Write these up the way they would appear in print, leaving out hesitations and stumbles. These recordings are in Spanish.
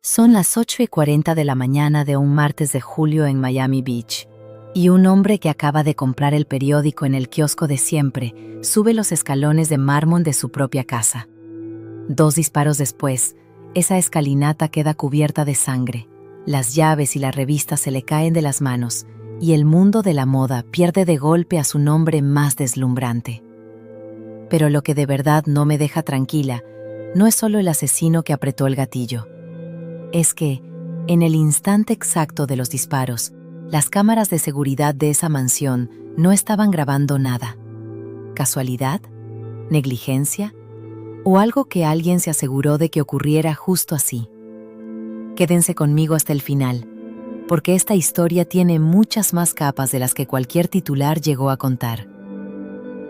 Son las 8:40 de la mañana de un martes de julio en Miami Beach, y un hombre que acaba de comprar el periódico en el kiosco de siempre sube los escalones de mármol de su propia casa. 2 disparos después, esa escalinata queda cubierta de sangre, las llaves y la revista se le caen de las manos, y el mundo de la moda pierde de golpe a su nombre más deslumbrante. Pero lo que de verdad no me deja tranquila no es solo el asesino que apretó el gatillo. Es que, en el instante exacto de los disparos, las cámaras de seguridad de esa mansión no estaban grabando nada. ¿Casualidad? ¿Negligencia? ¿O algo que alguien se aseguró de que ocurriera justo así? Quédense conmigo hasta el final, porque esta historia tiene muchas más capas de las que cualquier titular llegó a contar.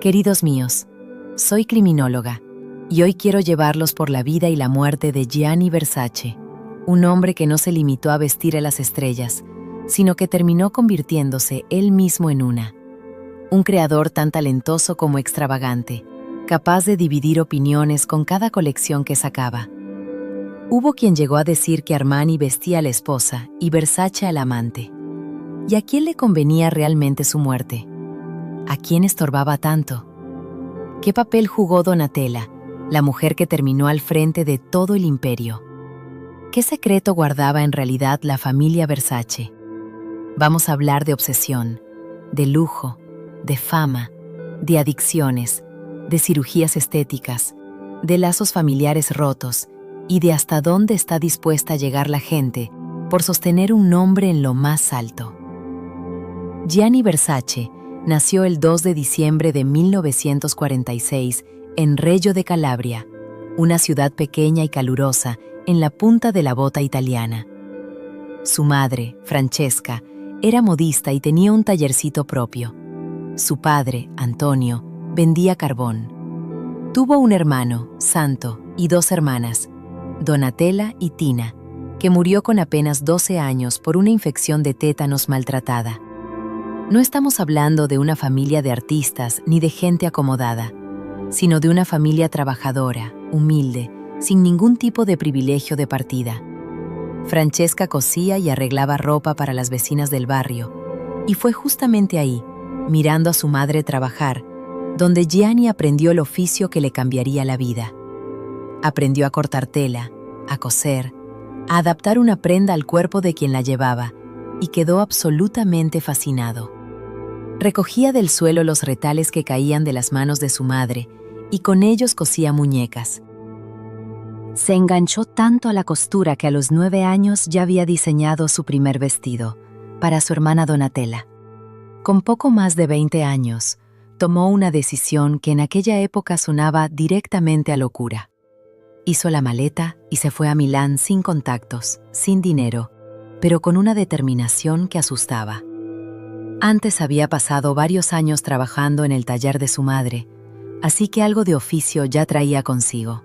Queridos míos, soy criminóloga, y hoy quiero llevarlos por la vida y la muerte de Gianni Versace, un hombre que no se limitó a vestir a las estrellas, sino que terminó convirtiéndose él mismo en una. Un creador tan talentoso como extravagante, capaz de dividir opiniones con cada colección que sacaba. Hubo quien llegó a decir que Armani vestía a la esposa y Versace al amante. ¿Y a quién le convenía realmente su muerte? ¿A quién estorbaba tanto? ¿Qué papel jugó Donatella, la mujer que terminó al frente de todo el imperio? ¿Qué secreto guardaba en realidad la familia Versace? Vamos a hablar de obsesión, de lujo, de fama, de adicciones, de cirugías estéticas, de lazos familiares rotos y de hasta dónde está dispuesta a llegar la gente por sostener un nombre en lo más alto. Gianni Versace nació el 2 de diciembre de 1946 en Reggio de Calabria, una ciudad pequeña y calurosa en la punta de la bota italiana. Su madre, Francesca, era modista y tenía un tallercito propio. Su padre, Antonio, vendía carbón. Tuvo un hermano, Santo, y 2 hermanas, Donatella y Tina, que murió con apenas 12 años por una infección de tétanos maltratada. No estamos hablando de una familia de artistas ni de gente acomodada, sino de una familia trabajadora, humilde, sin ningún tipo de privilegio de partida. Francesca cosía y arreglaba ropa para las vecinas del barrio, y fue justamente ahí, mirando a su madre trabajar, donde Gianni aprendió el oficio que le cambiaría la vida. Aprendió a cortar tela, a coser, a adaptar una prenda al cuerpo de quien la llevaba, y quedó absolutamente fascinado. Recogía del suelo los retales que caían de las manos de su madre, y con ellos cosía muñecas. Se enganchó tanto a la costura que a los 9 años ya había diseñado su primer vestido, para su hermana Donatella. Con poco más de 20 años, tomó una decisión que en aquella época sonaba directamente a locura. Hizo la maleta y se fue a Milán sin contactos, sin dinero, pero con una determinación que asustaba. Antes había pasado varios años trabajando en el taller de su madre, así que algo de oficio ya traía consigo.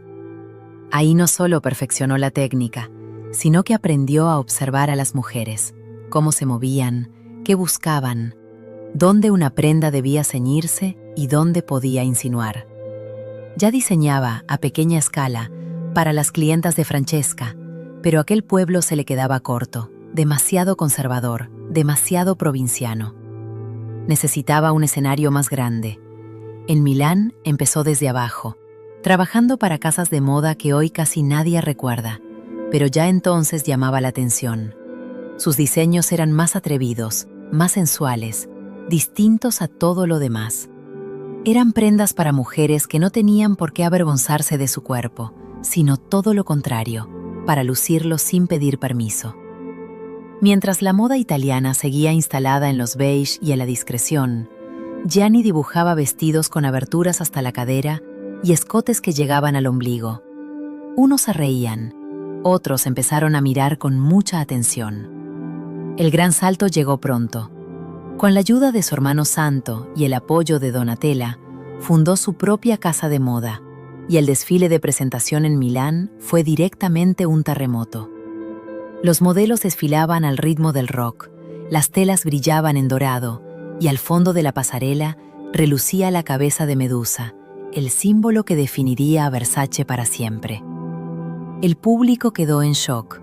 Ahí no solo perfeccionó la técnica, sino que aprendió a observar a las mujeres, cómo se movían, qué buscaban, dónde una prenda debía ceñirse y dónde podía insinuar. Ya diseñaba, a pequeña escala, para las clientas de Francesca, pero aquel pueblo se le quedaba corto, demasiado conservador, demasiado provinciano. Necesitaba un escenario más grande. En Milán empezó desde abajo, trabajando para casas de moda que hoy casi nadie recuerda, pero ya entonces llamaba la atención. Sus diseños eran más atrevidos, más sensuales, distintos a todo lo demás. Eran prendas para mujeres que no tenían por qué avergonzarse de su cuerpo, sino todo lo contrario, para lucirlo sin pedir permiso. Mientras la moda italiana seguía instalada en los beige y en la discreción, Gianni dibujaba vestidos con aberturas hasta la cadera y escotes que llegaban al ombligo. Unos se reían, otros empezaron a mirar con mucha atención. El gran salto llegó pronto. Con la ayuda de su hermano Santo y el apoyo de Donatella, fundó su propia casa de moda, y el desfile de presentación en Milán fue directamente un terremoto. Los modelos desfilaban al ritmo del rock, las telas brillaban en dorado, y al fondo de la pasarela relucía la cabeza de Medusa, el símbolo que definiría a Versace para siempre. El público quedó en shock.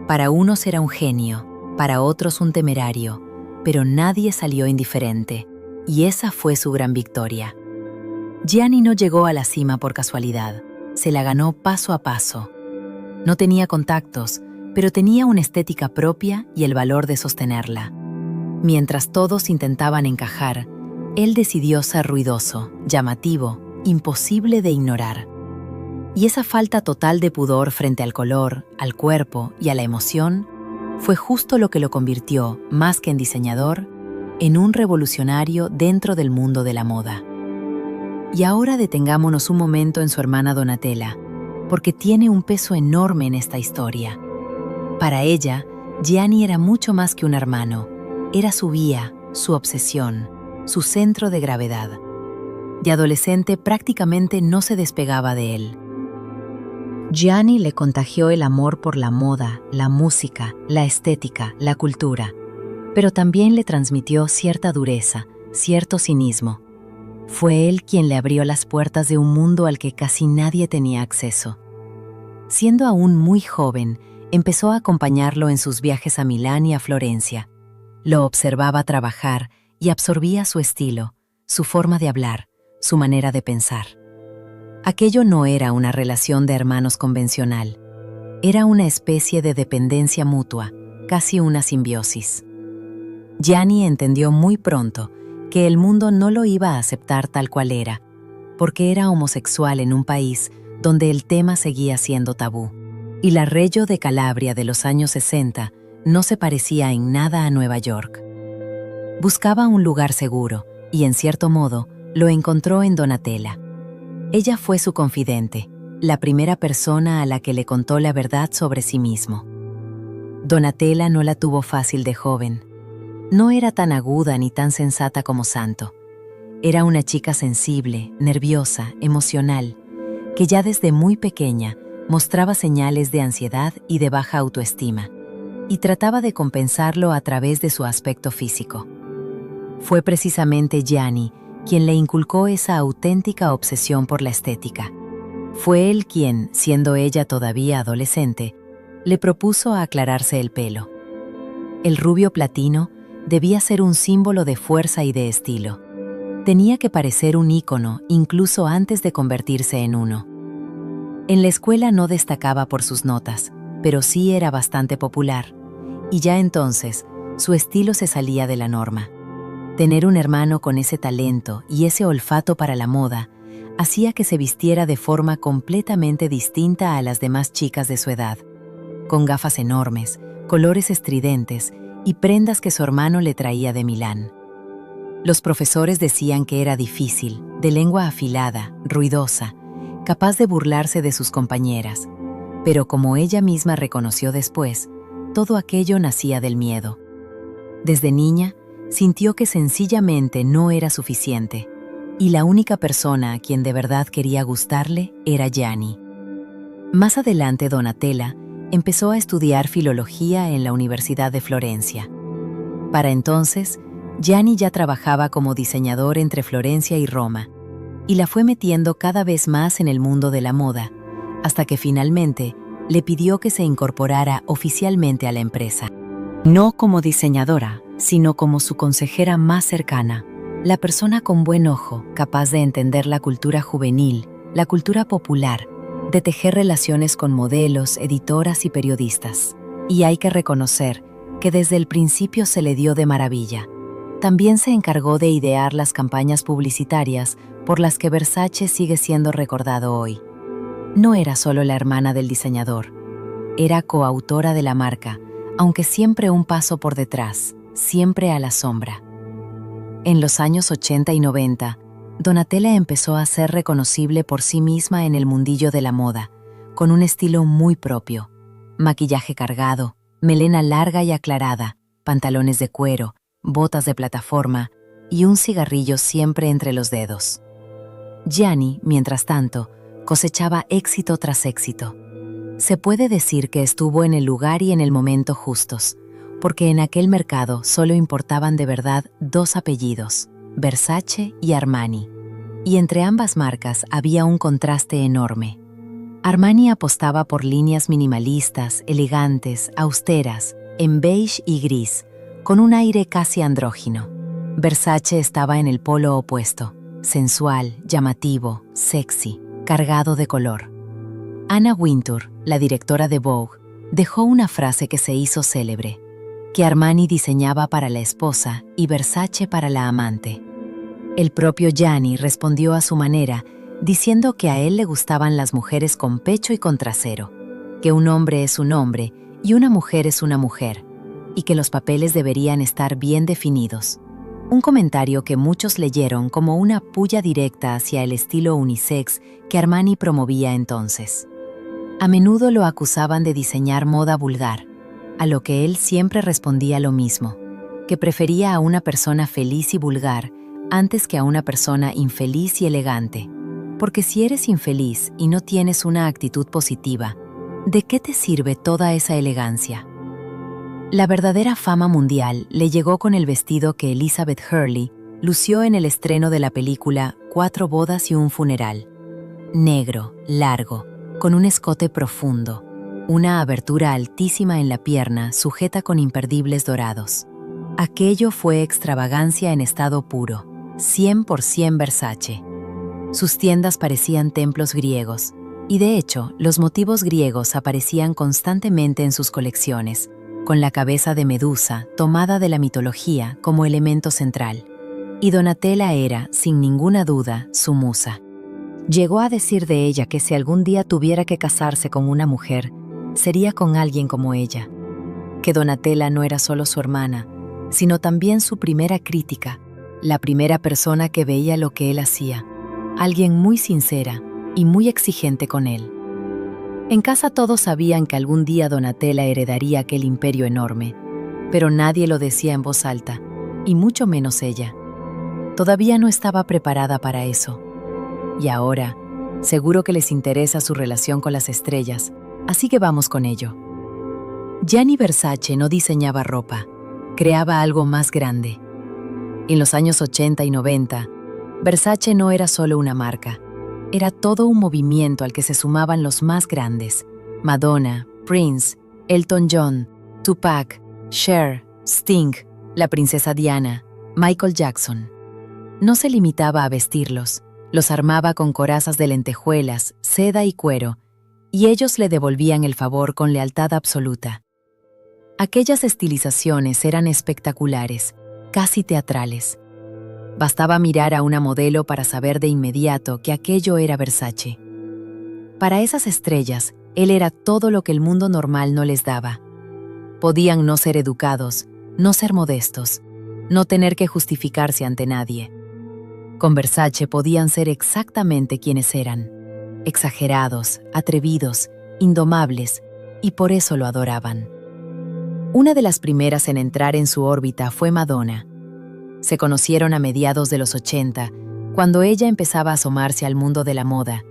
Para unos era un genio, para otros un temerario, pero nadie salió indiferente, y esa fue su gran victoria. Gianni no llegó a la cima por casualidad, se la ganó paso a paso. No tenía contactos, pero tenía una estética propia y el valor de sostenerla. Mientras todos intentaban encajar, él decidió ser ruidoso, llamativo, imposible de ignorar. Y esa falta total de pudor frente al color, al cuerpo y a la emoción fue justo lo que lo convirtió, más que en diseñador, en un revolucionario dentro del mundo de la moda. Y ahora detengámonos un momento en su hermana Donatella, porque tiene un peso enorme en esta historia. Para ella, Gianni era mucho más que un hermano, era su guía, su obsesión, su centro de gravedad. De adolescente prácticamente no se despegaba de él. Gianni le contagió el amor por la moda, la música, la estética, la cultura, pero también le transmitió cierta dureza, cierto cinismo. Fue él quien le abrió las puertas de un mundo al que casi nadie tenía acceso. Siendo aún muy joven, empezó a acompañarlo en sus viajes a Milán y a Florencia. Lo observaba trabajar y absorbía su estilo, su forma de hablar, su manera de pensar. Aquello no era una relación de hermanos convencional. Era una especie de dependencia mutua, casi una simbiosis. Gianni entendió muy pronto que el mundo no lo iba a aceptar tal cual era, porque era homosexual en un país donde el tema seguía siendo tabú. Y la Reggio de Calabria de los años 60 no se parecía en nada a Nueva York. Buscaba un lugar seguro y, en cierto modo, lo encontró en Donatella. Ella fue su confidente, la primera persona a la que le contó la verdad sobre sí mismo. Donatella no la tuvo fácil de joven. No era tan aguda ni tan sensata como Santo. Era una chica sensible, nerviosa, emocional, que ya desde muy pequeña mostraba señales de ansiedad y de baja autoestima, y trataba de compensarlo a través de su aspecto físico. Fue precisamente Gianni quien le inculcó esa auténtica obsesión por la estética. Fue él quien, siendo ella todavía adolescente, le propuso aclararse el pelo. El rubio platino debía ser un símbolo de fuerza y de estilo. Tenía que parecer un ícono incluso antes de convertirse en uno. En la escuela no destacaba por sus notas, pero sí era bastante popular, y ya entonces su estilo se salía de la norma. Tener un hermano con ese talento y ese olfato para la moda hacía que se vistiera de forma completamente distinta a las demás chicas de su edad, con gafas enormes, colores estridentes y prendas que su hermano le traía de Milán. Los profesores decían que era difícil, de lengua afilada, ruidosa, capaz de burlarse de sus compañeras, pero como ella misma reconoció después, todo aquello nacía del miedo. Desde niña, sintió que sencillamente no era suficiente, y la única persona a quien de verdad quería gustarle era Gianni. Más adelante, Donatella empezó a estudiar filología en la Universidad de Florencia. Para entonces, Gianni ya trabajaba como diseñador entre Florencia y Roma, y la fue metiendo cada vez más en el mundo de la moda, hasta que finalmente le pidió que se incorporara oficialmente a la empresa. No como diseñadora, sino como su consejera más cercana, la persona con buen ojo, capaz de entender la cultura juvenil, la cultura popular, de tejer relaciones con modelos, editoras y periodistas. Y hay que reconocer que desde el principio se le dio de maravilla. También se encargó de idear las campañas publicitarias por las que Versace sigue siendo recordado hoy. No era solo la hermana del diseñador, era coautora de la marca, aunque siempre un paso por detrás, siempre a la sombra. En los años 80 y 90, Donatella empezó a ser reconocible por sí misma en el mundillo de la moda, con un estilo muy propio: maquillaje cargado, melena larga y aclarada, pantalones de cuero, botas de plataforma y un cigarrillo siempre entre los dedos. Gianni, mientras tanto, cosechaba éxito tras éxito. Se puede decir que estuvo en el lugar y en el momento justos, porque en aquel mercado solo importaban de verdad dos apellidos, Versace y Armani, y entre ambas marcas había un contraste enorme. Armani apostaba por líneas minimalistas, elegantes, austeras, en beige y gris, con un aire casi andrógino. Versace estaba en el polo opuesto, sensual, llamativo, sexy, cargado de color. Anna Wintour, la directora de Vogue, dejó una frase que se hizo célebre, que Armani diseñaba para la esposa y Versace para la amante. El propio Gianni respondió a su manera, diciendo que a él le gustaban las mujeres con pecho y con trasero, que un hombre es un hombre y una mujer es una mujer, y que los papeles deberían estar bien definidos. Un comentario que muchos leyeron como una pulla directa hacia el estilo unisex que Armani promovía entonces. A menudo lo acusaban de diseñar moda vulgar, a lo que él siempre respondía lo mismo, que prefería a una persona feliz y vulgar antes que a una persona infeliz y elegante. Porque si eres infeliz y no tienes una actitud positiva, ¿de qué te sirve toda esa elegancia? La verdadera fama mundial le llegó con el vestido que Elizabeth Hurley lució en el estreno de la película 4 bodas y un funeral. Negro, largo, con un escote profundo, una abertura altísima en la pierna sujeta con imperdibles dorados. Aquello fue extravagancia en estado puro, 100% Versace. Sus tiendas parecían templos griegos, y de hecho, los motivos griegos aparecían constantemente en sus colecciones, con la cabeza de Medusa tomada de la mitología como elemento central. Y Donatella era, sin ninguna duda, su musa. Llegó a decir de ella que si algún día tuviera que casarse con una mujer, sería con alguien como ella. Que Donatella no era solo su hermana, sino también su primera crítica, la primera persona que veía lo que él hacía. Alguien muy sincera y muy exigente con él. En casa todos sabían que algún día Donatella heredaría aquel imperio enorme, pero nadie lo decía en voz alta, y mucho menos ella. Todavía no estaba preparada para eso. Y ahora, seguro que les interesa su relación con las estrellas, así que vamos con ello. Gianni Versace no diseñaba ropa, creaba algo más grande. En los años 80 y 90, Versace no era solo una marca, era todo un movimiento al que se sumaban los más grandes: Madonna, Prince, Elton John, Tupac, Cher, Sting, la princesa Diana, Michael Jackson. No se limitaba a vestirlos, los armaba con corazas de lentejuelas, seda y cuero, y ellos le devolvían el favor con lealtad absoluta. Aquellas estilizaciones eran espectaculares, casi teatrales. Bastaba mirar a una modelo para saber de inmediato que aquello era Versace. Para esas estrellas, él era todo lo que el mundo normal no les daba. Podían no ser educados, no ser modestos, no tener que justificarse ante nadie. Con Versace podían ser exactamente quienes eran: exagerados, atrevidos, indomables, y por eso lo adoraban. Una de las primeras en entrar en su órbita fue Madonna. Se conocieron a mediados de los 80, cuando ella empezaba a asomarse al mundo de la moda,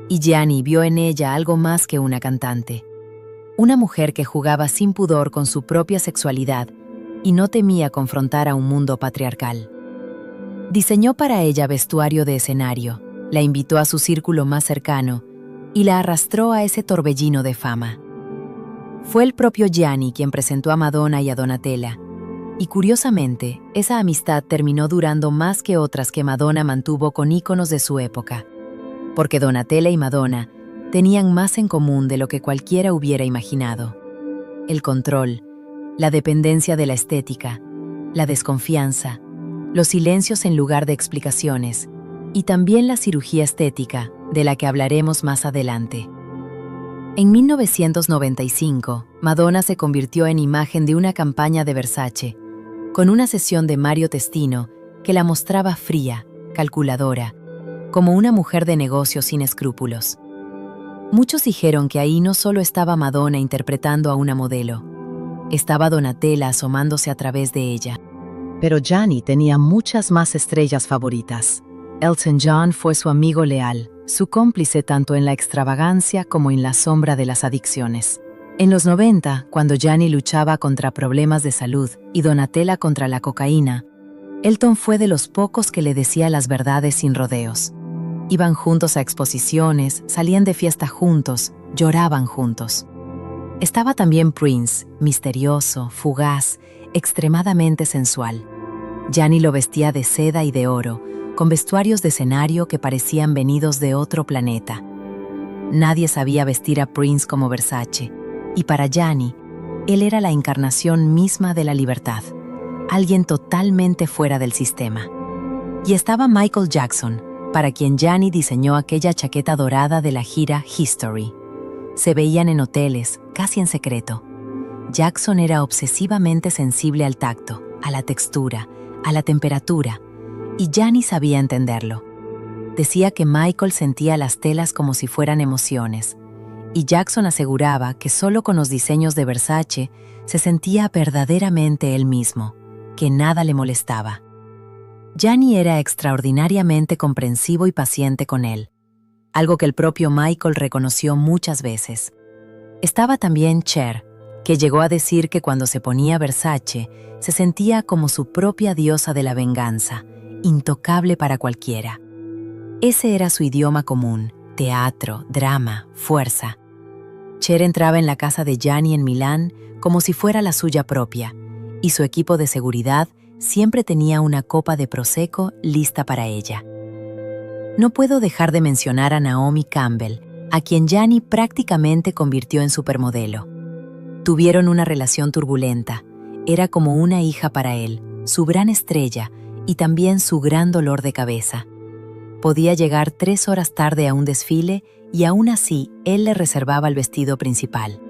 y Gianni vio en ella algo más que una cantante. Una mujer que jugaba sin pudor con su propia sexualidad y no temía confrontar a un mundo patriarcal. Diseñó para ella vestuario de escenario, la invitó a su círculo más cercano y la arrastró a ese torbellino de fama. Fue el propio Gianni quien presentó a Madonna y a Donatella, y curiosamente, esa amistad terminó durando más que otras que Madonna mantuvo con íconos de su época, porque Donatella y Madonna tenían más en común de lo que cualquiera hubiera imaginado: el control, la dependencia de la estética, la desconfianza, los silencios en lugar de explicaciones, y también la cirugía estética, de la que hablaremos más adelante. En 1995, Madonna se convirtió en imagen de una campaña de Versace, con una sesión de Mario Testino que la mostraba fría, calculadora, como una mujer de negocios sin escrúpulos. Muchos dijeron que ahí no solo estaba Madonna interpretando a una modelo, estaba Donatella asomándose a través de ella. Pero Gianni tenía muchas más estrellas favoritas. Elton John fue su amigo leal, su cómplice tanto en la extravagancia como en la sombra de las adicciones. En los 90, cuando Gianni luchaba contra problemas de salud y Donatella contra la cocaína, Elton fue de los pocos que le decía las verdades sin rodeos. Iban juntos a exposiciones, salían de fiesta juntos, lloraban juntos. Estaba también Prince, misterioso, fugaz, extremadamente sensual. Gianni lo vestía de seda y de oro, con vestuarios de escenario que parecían venidos de otro planeta. Nadie sabía vestir a Prince como Versace, y para Gianni, él era la encarnación misma de la libertad, alguien totalmente fuera del sistema. Y estaba Michael Jackson, para quien Gianni diseñó aquella chaqueta dorada de la gira History. Se veían en hoteles, casi en secreto. Jackson era obsesivamente sensible al tacto, a la textura, a la temperatura, y Gianni sabía entenderlo. Decía que Michael sentía las telas como si fueran emociones, y Jackson aseguraba que solo con los diseños de Versace se sentía verdaderamente él mismo, que nada le molestaba. Gianni era extraordinariamente comprensivo y paciente con él, algo que el propio Michael reconoció muchas veces. Estaba también Cher, que llegó a decir que cuando se ponía Versace se sentía como su propia diosa de la venganza, intocable para cualquiera. Ese era su idioma común: teatro, drama, fuerza. Cher entraba en la casa de Gianni en Milán como si fuera la suya propia, y su equipo de seguridad siempre tenía una copa de prosecco lista para ella. No puedo dejar de mencionar a Naomi Campbell, a quien Gianni prácticamente convirtió en supermodelo. Tuvieron una relación turbulenta. Era como una hija para él, su gran estrella y también su gran dolor de cabeza. Podía llegar 3 horas tarde a un desfile y aún así él le reservaba el vestido principal.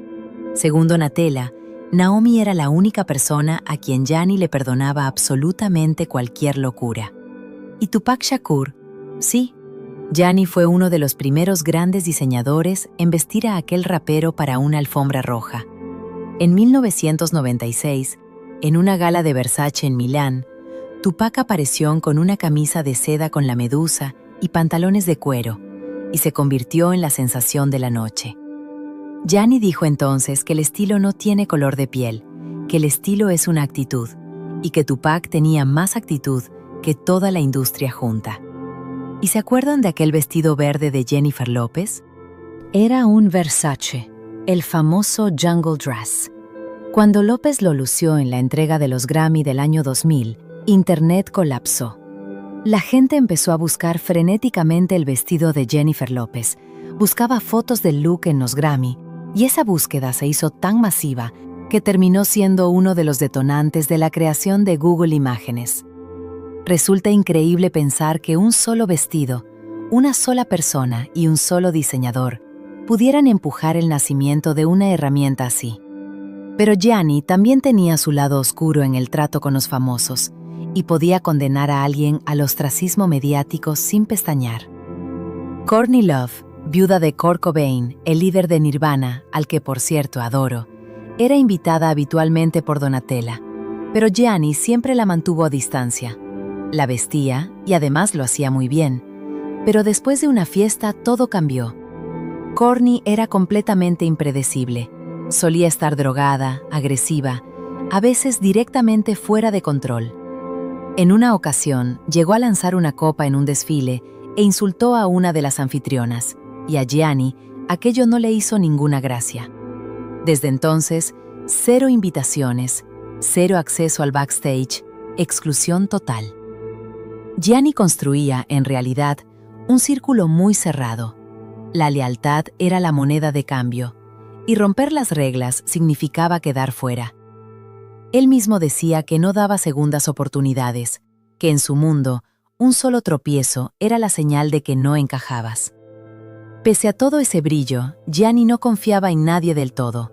Según Donatella, Naomi era la única persona a quien Gianni le perdonaba absolutamente cualquier locura. ¿Y Tupac Shakur? Sí. Gianni fue uno de los primeros grandes diseñadores en vestir a aquel rapero para una alfombra roja. En 1996, en una gala de Versace en Milán, Tupac apareció con una camisa de seda con la medusa y pantalones de cuero, y se convirtió en la sensación de la noche. Gianni dijo entonces que el estilo no tiene color de piel, que el estilo es una actitud, y que Tupac tenía más actitud que toda la industria junta. ¿Y se acuerdan de aquel vestido verde de Jennifer López? Era un Versace, el famoso Jungle Dress. Cuando López lo lució en la entrega de los Grammy del año 2000, Internet colapsó. La gente empezó a buscar frenéticamente el vestido de Jennifer López, buscaba fotos del look en los Grammy, y esa búsqueda se hizo tan masiva que terminó siendo uno de los detonantes de la creación de Google Imágenes. Resulta increíble pensar que un solo vestido, una sola persona y un solo diseñador pudieran empujar el nacimiento de una herramienta así. Pero Gianni también tenía su lado oscuro en el trato con los famosos, y podía condenar a alguien al ostracismo mediático sin pestañear. Courtney Love, viuda de Kurt Cobain, el líder de Nirvana, al que por cierto adoro, era invitada habitualmente por Donatella, pero Gianni siempre la mantuvo a distancia. La vestía y además lo hacía muy bien, pero después de una fiesta todo cambió. Courtney era completamente impredecible. Solía estar drogada, agresiva, a veces directamente fuera de control. En una ocasión, llegó a lanzar una copa en un desfile e insultó a una de las anfitrionas, y a Gianni aquello no le hizo ninguna gracia. Desde entonces, 0 invitaciones, 0 acceso al backstage, exclusión total. Gianni construía, en realidad, un círculo muy cerrado. La lealtad era la moneda de cambio, y romper las reglas significaba quedar fuera. Él mismo decía que no daba segundas oportunidades, que en su mundo, un solo tropiezo era la señal de que no encajabas. Pese a todo ese brillo, Gianni no confiaba en nadie del todo.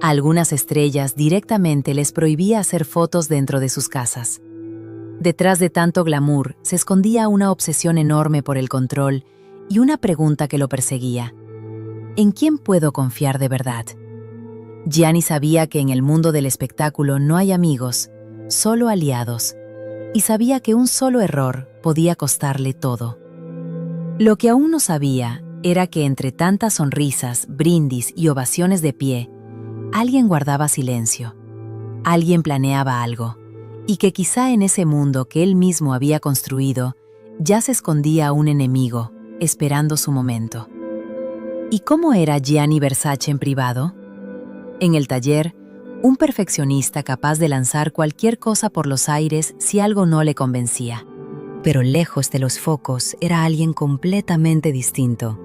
A algunas estrellas directamente les prohibía hacer fotos dentro de sus casas. Detrás de tanto glamour se escondía una obsesión enorme por el control y una pregunta que lo perseguía: ¿en quién puedo confiar de verdad? Gianni sabía que en el mundo del espectáculo no hay amigos, solo aliados, y sabía que un solo error podía costarle todo. Lo que aún no sabía era que entre tantas sonrisas, brindis y ovaciones de pie, alguien guardaba silencio, alguien planeaba algo, y que quizá en ese mundo que él mismo había construido ya se escondía un enemigo, esperando su momento. ¿Y cómo era Gianni Versace en privado? En el taller, un perfeccionista capaz de lanzar cualquier cosa por los aires si algo no le convencía. Pero lejos de los focos era alguien completamente distinto,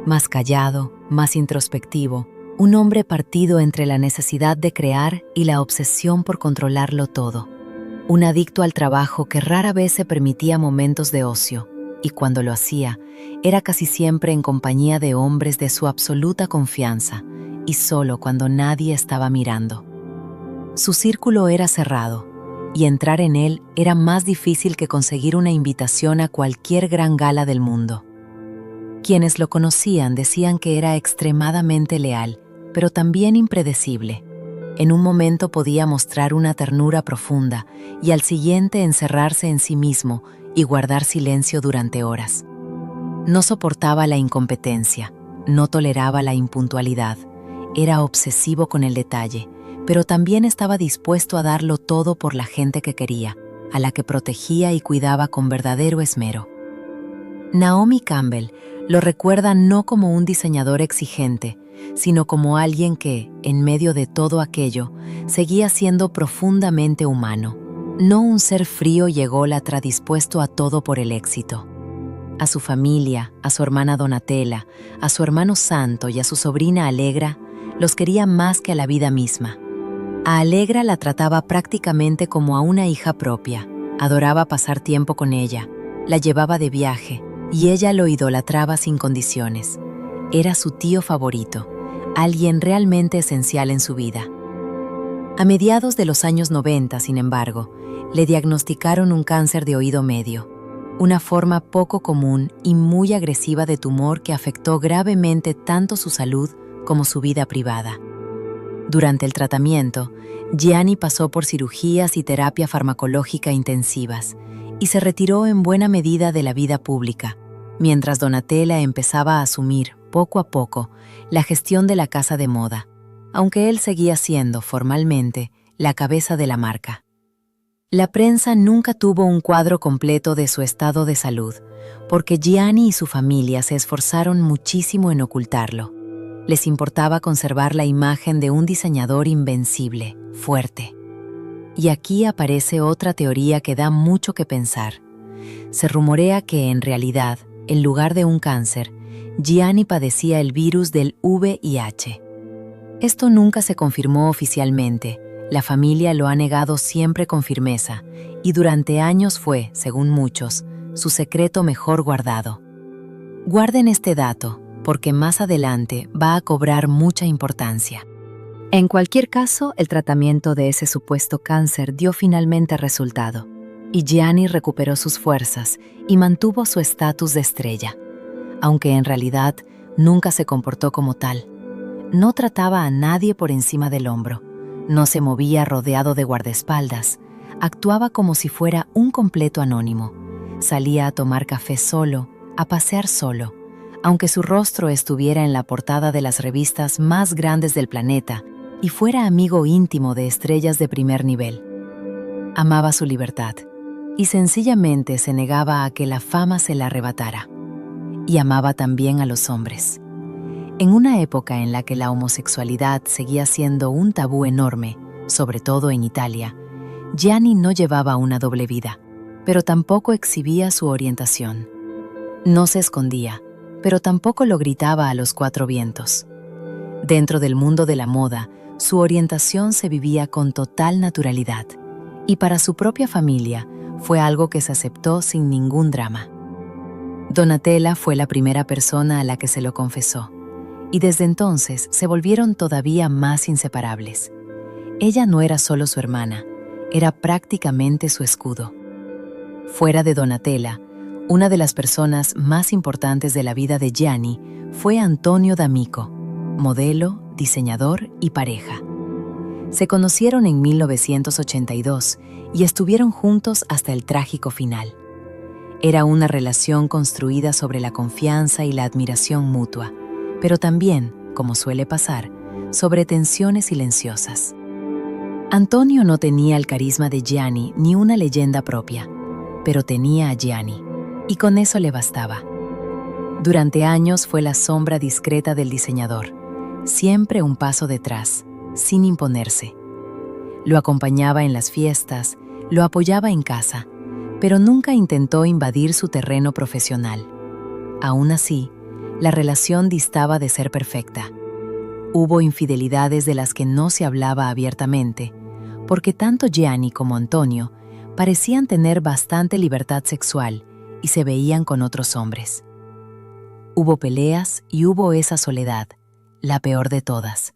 más callado, más introspectivo, un hombre partido entre la necesidad de crear y la obsesión por controlarlo todo. Un adicto al trabajo que rara vez se permitía momentos de ocio, y cuando lo hacía, era casi siempre en compañía de hombres de su absoluta confianza, y solo cuando nadie estaba mirando. Su círculo era cerrado, y entrar en él era más difícil que conseguir una invitación a cualquier gran gala del mundo. Quienes lo conocían decían que era extremadamente leal, pero también impredecible. En un momento podía mostrar una ternura profunda y al siguiente encerrarse en sí mismo y guardar silencio durante horas. No soportaba la incompetencia, no toleraba la impuntualidad, era obsesivo con el detalle, pero también estaba dispuesto a darlo todo por la gente que quería, a la que protegía y cuidaba con verdadero esmero. Naomi Campbell lo recuerda no como un diseñador exigente, sino como alguien que, en medio de todo aquello, seguía siendo profundamente humano, no un ser frío y ególatra dispuesto a todo por el éxito. A su familia, a su hermana Donatella, a su hermano Santo y a su sobrina Allegra, los quería más que a la vida misma. A Allegra la trataba prácticamente como a una hija propia, adoraba pasar tiempo con ella, la llevaba de viaje, y ella lo idolatraba sin condiciones. Era su tío favorito, alguien realmente esencial en su vida. A mediados de los años 90, sin embargo, le diagnosticaron un cáncer de oído medio, una forma poco común y muy agresiva de tumor que afectó gravemente tanto su salud como su vida privada. Durante el tratamiento, Gianni pasó por cirugías y terapia farmacológica intensivas y se retiró en buena medida de la vida pública, mientras Donatella empezaba a asumir, poco a poco, la gestión de la casa de moda, aunque él seguía siendo, formalmente, la cabeza de la marca. La prensa nunca tuvo un cuadro completo de su estado de salud, porque Gianni y su familia se esforzaron muchísimo en ocultarlo. Les importaba conservar la imagen de un diseñador invencible, fuerte. Y aquí aparece otra teoría que da mucho que pensar. Se rumorea que, en realidad, en lugar de un cáncer, Gianni padecía el virus del VIH. Esto nunca se confirmó oficialmente, la familia lo ha negado siempre con firmeza, y durante años fue, según muchos, su secreto mejor guardado. Guarden este dato, porque más adelante va a cobrar mucha importancia. En cualquier caso, el tratamiento de ese supuesto cáncer dio finalmente resultado, y Gianni recuperó sus fuerzas y mantuvo su estatus de estrella, aunque en realidad nunca se comportó como tal. No trataba a nadie por encima del hombro, no se movía rodeado de guardaespaldas, actuaba como si fuera un completo anónimo, salía a tomar café solo, a pasear solo, aunque su rostro estuviera en la portada de las revistas más grandes del planeta y fuera amigo íntimo de estrellas de primer nivel. Amaba su libertad y sencillamente se negaba a que la fama se la arrebatara. Y amaba también a los hombres. En una época en la que la homosexualidad seguía siendo un tabú enorme, sobre todo en Italia, Gianni no llevaba una doble vida, pero tampoco exhibía su orientación. No se escondía, pero tampoco lo gritaba a los cuatro vientos. Dentro del mundo de la moda, su orientación se vivía con total naturalidad, y para su propia familia fue algo que se aceptó sin ningún drama. Donatella fue la primera persona a la que se lo confesó, y desde entonces se volvieron todavía más inseparables. Ella no era solo su hermana, era prácticamente su escudo. Fuera de Donatella, una de las personas más importantes de la vida de Gianni fue Antonio D'Amico, modelo, diseñador y pareja. Se conocieron en 1982 y estuvieron juntos hasta el trágico final. Era una relación construida sobre la confianza y la admiración mutua, pero también, como suele pasar, sobre tensiones silenciosas. Antonio no tenía el carisma de Gianni ni una leyenda propia, pero tenía a Gianni, y con eso le bastaba. Durante años fue la sombra discreta del diseñador, siempre un paso detrás, sin imponerse. Lo acompañaba en las fiestas, lo apoyaba en casa, pero nunca intentó invadir su terreno profesional. Aún así, la relación distaba de ser perfecta. Hubo infidelidades de las que no se hablaba abiertamente, porque tanto Gianni como Antonio parecían tener bastante libertad sexual y se veían con otros hombres. Hubo peleas y hubo esa soledad, la peor de todas,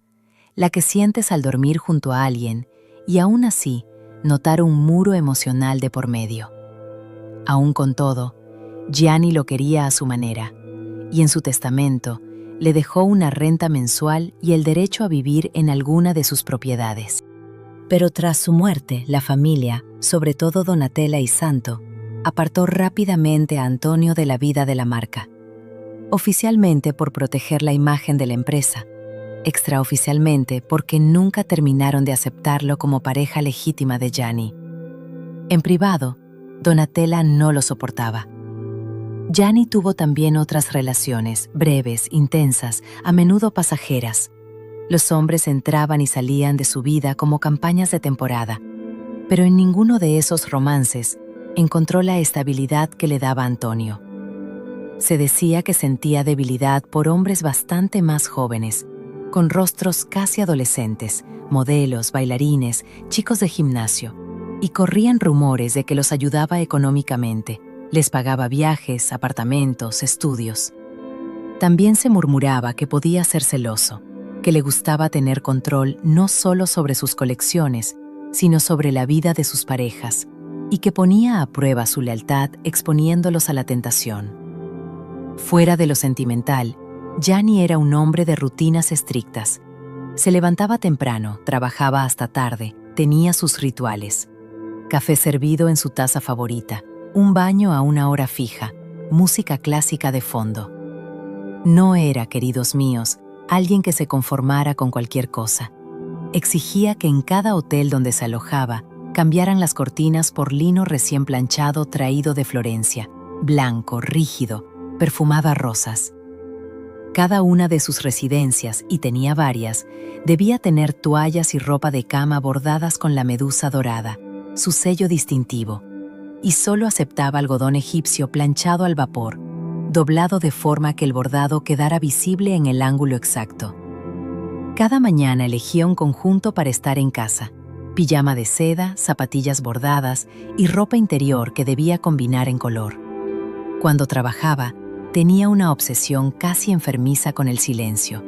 la que sientes al dormir junto a alguien y aún así notar un muro emocional de por medio. Aún con todo, Gianni lo quería a su manera, y en su testamento le dejó una renta mensual y el derecho a vivir en alguna de sus propiedades. Pero tras su muerte, la familia, sobre todo Donatella y Santo, apartó rápidamente a Antonio de la vida de la marca. Oficialmente por proteger la imagen de la empresa, extraoficialmente porque nunca terminaron de aceptarlo como pareja legítima de Gianni. En privado, Donatella no lo soportaba. Gianni tuvo también otras relaciones, breves, intensas, a menudo pasajeras. Los hombres entraban y salían de su vida como campañas de temporada, pero en ninguno de esos romances encontró la estabilidad que le daba Antonio. Se decía que sentía debilidad por hombres bastante más jóvenes, con rostros casi adolescentes, modelos, bailarines, chicos de gimnasio, y corrían rumores de que los ayudaba económicamente, les pagaba viajes, apartamentos, estudios. También se murmuraba que podía ser celoso, que le gustaba tener control no solo sobre sus colecciones, sino sobre la vida de sus parejas, y que ponía a prueba su lealtad exponiéndolos a la tentación. Fuera de lo sentimental, Gianni era un hombre de rutinas estrictas. Se levantaba temprano, trabajaba hasta tarde, tenía sus rituales. Café servido en su taza favorita, un baño a una hora fija, música clásica de fondo. No era, queridos míos, alguien que se conformara con cualquier cosa. Exigía que en cada hotel donde se alojaba cambiaran las cortinas por lino recién planchado traído de Florencia, blanco, rígido, perfumaba rosas. Cada una de sus residencias, y tenía varias, debía tener toallas y ropa de cama bordadas con la medusa dorada, su sello distintivo, y solo aceptaba algodón egipcio planchado al vapor, doblado de forma que el bordado quedara visible en el ángulo exacto. Cada mañana elegía un conjunto para estar en casa, pijama de seda, zapatillas bordadas y ropa interior que debía combinar en color. Cuando trabajaba, tenía una obsesión casi enfermiza con el silencio.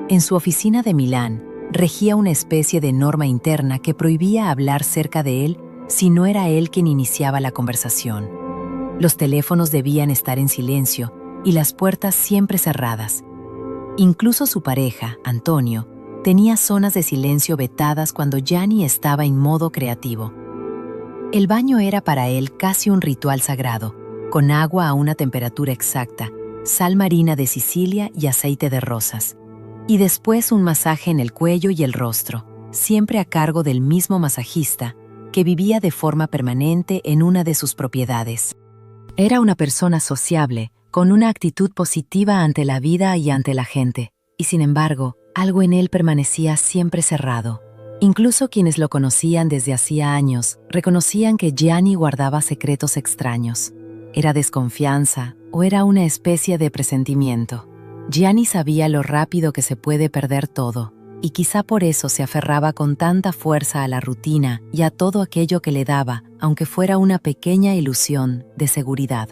En su oficina de Milán, regía una especie de norma interna que prohibía hablar cerca de él si no era él quien iniciaba la conversación. Los teléfonos debían estar en silencio y las puertas siempre cerradas. Incluso su pareja, Antonio, tenía zonas de silencio vetadas cuando Gianni estaba en modo creativo. El baño era para él casi un ritual sagrado, con agua a una temperatura exacta, sal marina de Sicilia y aceite de rosas. Y después un masaje en el cuello y el rostro, siempre a cargo del mismo masajista, que vivía de forma permanente en una de sus propiedades. Era una persona sociable, con una actitud positiva ante la vida y ante la gente, y sin embargo, algo en él permanecía siempre cerrado. Incluso quienes lo conocían desde hacía años reconocían que Gianni guardaba secretos extraños. ¿Era desconfianza o era una especie de presentimiento? Gianni sabía lo rápido que se puede perder todo, y quizá por eso se aferraba con tanta fuerza a la rutina y a todo aquello que le daba, aunque fuera una pequeña ilusión de seguridad.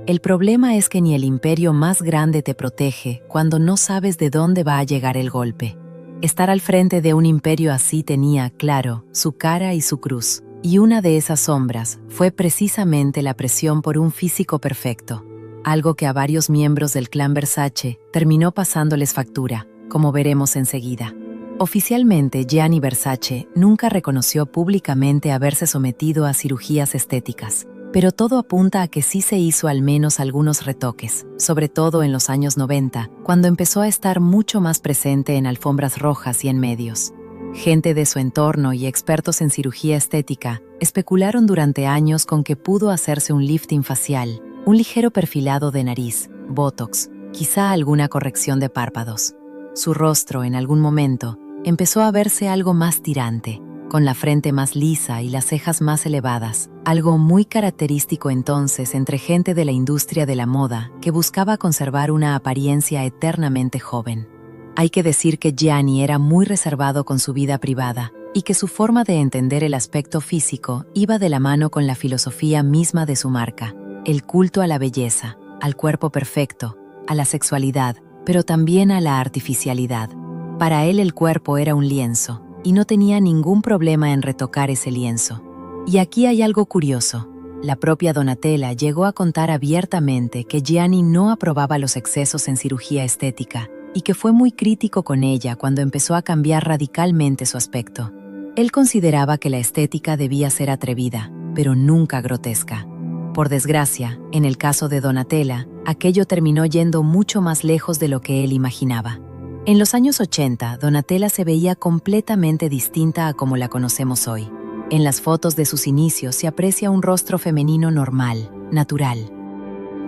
El problema es que ni el imperio más grande te protege cuando no sabes de dónde va a llegar el golpe. Estar al frente de un imperio así tenía, claro, su cara y su cruz. Y una de esas sombras fue precisamente la presión por un físico perfecto, algo que a varios miembros del clan Versace terminó pasándoles factura, como veremos enseguida. Oficialmente, Gianni Versace nunca reconoció públicamente haberse sometido a cirugías estéticas, pero todo apunta a que sí se hizo al menos algunos retoques, sobre todo en los años 90, cuando empezó a estar mucho más presente en alfombras rojas y en medios. Gente de su entorno y expertos en cirugía estética especularon durante años con que pudo hacerse un lifting facial, un ligero perfilado de nariz, botox, quizá alguna corrección de párpados. Su rostro, en algún momento, empezó a verse algo más tirante, con la frente más lisa y las cejas más elevadas, algo muy característico entonces entre gente de la industria de la moda que buscaba conservar una apariencia eternamente joven. Hay que decir que Gianni era muy reservado con su vida privada y que su forma de entender el aspecto físico iba de la mano con la filosofía misma de su marca, el culto a la belleza, al cuerpo perfecto, a la sexualidad, pero también a la artificialidad. Para él el cuerpo era un lienzo, y no tenía ningún problema en retocar ese lienzo. Y aquí hay algo curioso. La propia Donatella llegó a contar abiertamente que Gianni no aprobaba los excesos en cirugía estética y que fue muy crítico con ella cuando empezó a cambiar radicalmente su aspecto. Él consideraba que la estética debía ser atrevida, pero nunca grotesca. Por desgracia, en el caso de Donatella, aquello terminó yendo mucho más lejos de lo que él imaginaba. En los años 80, Donatella se veía completamente distinta a como la conocemos hoy. En las fotos de sus inicios se aprecia un rostro femenino normal, natural.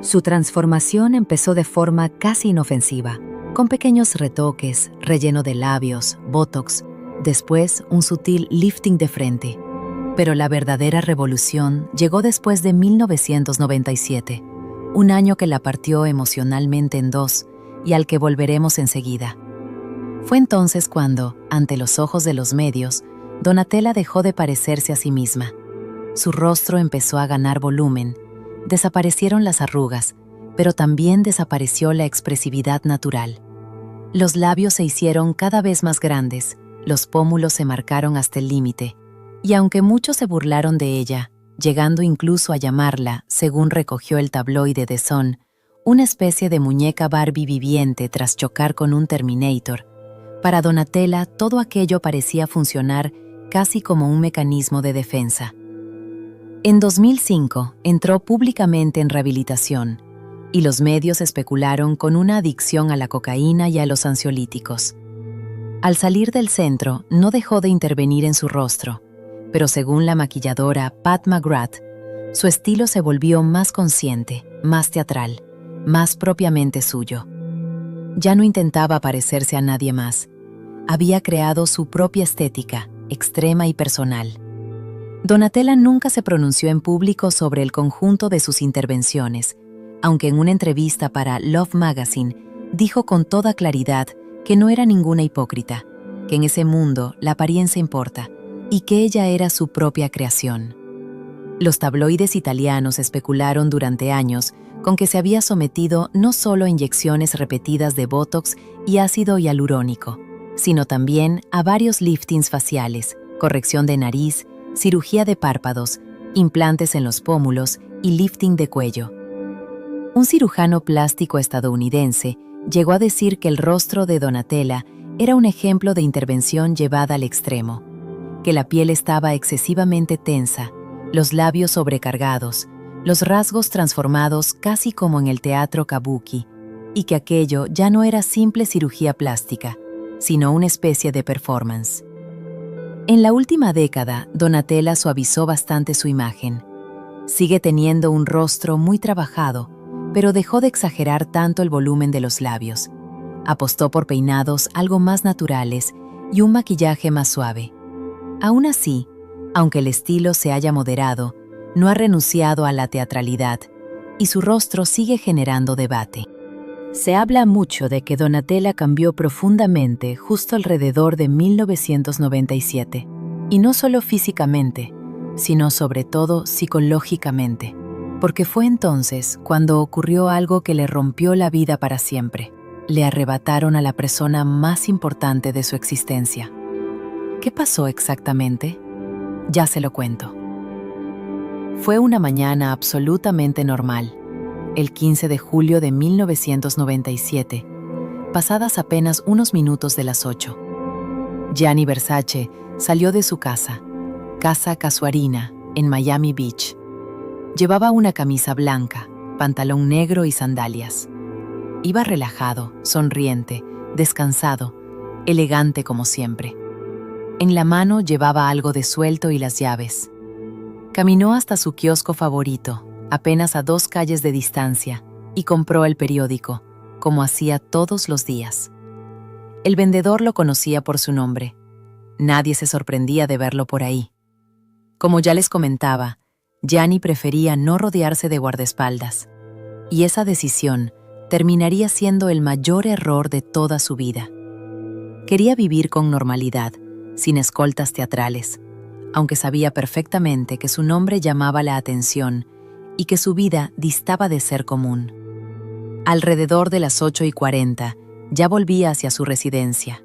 Su transformación empezó de forma casi inofensiva, con pequeños retoques, relleno de labios, botox, después un sutil lifting de frente. Pero la verdadera revolución llegó después de 1997, un año que la partió emocionalmente en dos y al que volveremos enseguida. Fue entonces cuando, ante los ojos de los medios, Donatella dejó de parecerse a sí misma. Su rostro empezó a ganar volumen, desaparecieron las arrugas, pero también desapareció la expresividad natural. Los labios se hicieron cada vez más grandes, los pómulos se marcaron hasta el límite, y aunque muchos se burlaron de ella, llegando incluso a llamarla, según recogió el tabloide The Sun, una especie de muñeca Barbie viviente tras chocar con un Terminator, para Donatella todo aquello parecía funcionar casi como un mecanismo de defensa. En 2005 entró públicamente en rehabilitación y los medios especularon con una adicción a la cocaína y a los ansiolíticos. Al salir del centro no dejó de intervenir en su rostro, pero según la maquilladora Pat McGrath, su estilo se volvió más consciente, más teatral, más propiamente suyo. Ya no intentaba parecerse a nadie más. Había creado su propia estética, extrema y personal. Donatella nunca se pronunció en público sobre el conjunto de sus intervenciones, aunque en una entrevista para Love Magazine dijo con toda claridad que no era ninguna hipócrita, que en ese mundo la apariencia importa y que ella era su propia creación. Los tabloides italianos especularon durante años con que se había sometido no solo a inyecciones repetidas de botox y ácido hialurónico, sino también a varios liftings faciales, corrección de nariz, cirugía de párpados, implantes en los pómulos y lifting de cuello. Un cirujano plástico estadounidense llegó a decir que el rostro de Donatella era un ejemplo de intervención llevada al extremo, que la piel estaba excesivamente tensa, los labios sobrecargados, los rasgos transformados casi como en el teatro kabuki, y que aquello ya no era simple cirugía plástica, sino una especie de performance. En la última década, Donatella suavizó bastante su imagen. Sigue teniendo un rostro muy trabajado, pero dejó de exagerar tanto el volumen de los labios. Apostó por peinados algo más naturales y un maquillaje más suave. Aún así, aunque el estilo se haya moderado, no ha renunciado a la teatralidad y su rostro sigue generando debate. Se habla mucho de que Donatella cambió profundamente justo alrededor de 1997, y no solo físicamente, sino sobre todo psicológicamente, porque fue entonces cuando ocurrió algo que le rompió la vida para siempre. Le arrebataron a la persona más importante de su existencia. ¿Qué pasó exactamente? Ya se lo cuento. Fue una mañana absolutamente normal, el 15 de julio de 1997, pasadas apenas unos minutos de las 8. Gianni Versace salió de su casa, Casa Casuarina, en Miami Beach. Llevaba una camisa blanca, pantalón negro y sandalias. Iba relajado, sonriente, descansado, elegante como siempre. En la mano llevaba algo de suelto y las llaves. Caminó hasta su kiosco favorito, apenas a 2 calles de distancia, y compró el periódico, como hacía todos los días. El vendedor lo conocía por su nombre. Nadie se sorprendía de verlo por ahí. Como ya les comentaba, Gianni prefería no rodearse de guardaespaldas, y esa decisión terminaría siendo el mayor error de toda su vida. Quería vivir con normalidad, sin escoltas teatrales, aunque sabía perfectamente que su nombre llamaba la atención y que su vida distaba de ser común. Alrededor de las 8:40, ya volvía hacia su residencia.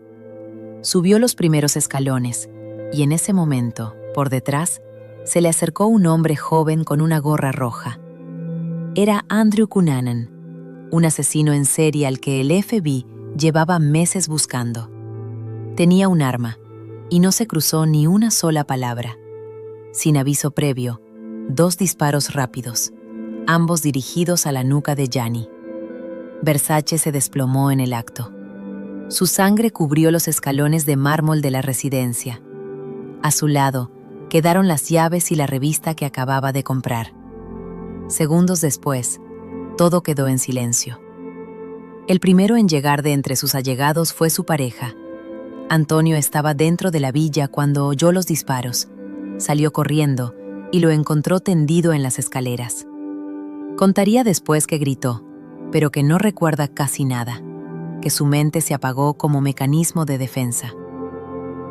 Subió los primeros escalones, y en ese momento, por detrás, se le acercó un hombre joven con una gorra roja. Era Andrew Cunanan, un asesino en serie al que el FBI llevaba meses buscando. Tenía un arma, y no se cruzó ni una sola palabra. Sin aviso previo, 2 disparos rápidos, ambos dirigidos a la nuca de Gianni. Versace se desplomó en el acto. Su sangre cubrió los escalones de mármol de la residencia. A su lado, quedaron las llaves y la revista que acababa de comprar. Segundos después, todo quedó en silencio. El primero en llegar de entre sus allegados fue su pareja. Antonio estaba dentro de la villa cuando oyó los disparos. Salió corriendo y lo encontró tendido en las escaleras. Contaría después que gritó, pero que no recuerda casi nada, que su mente se apagó como mecanismo de defensa.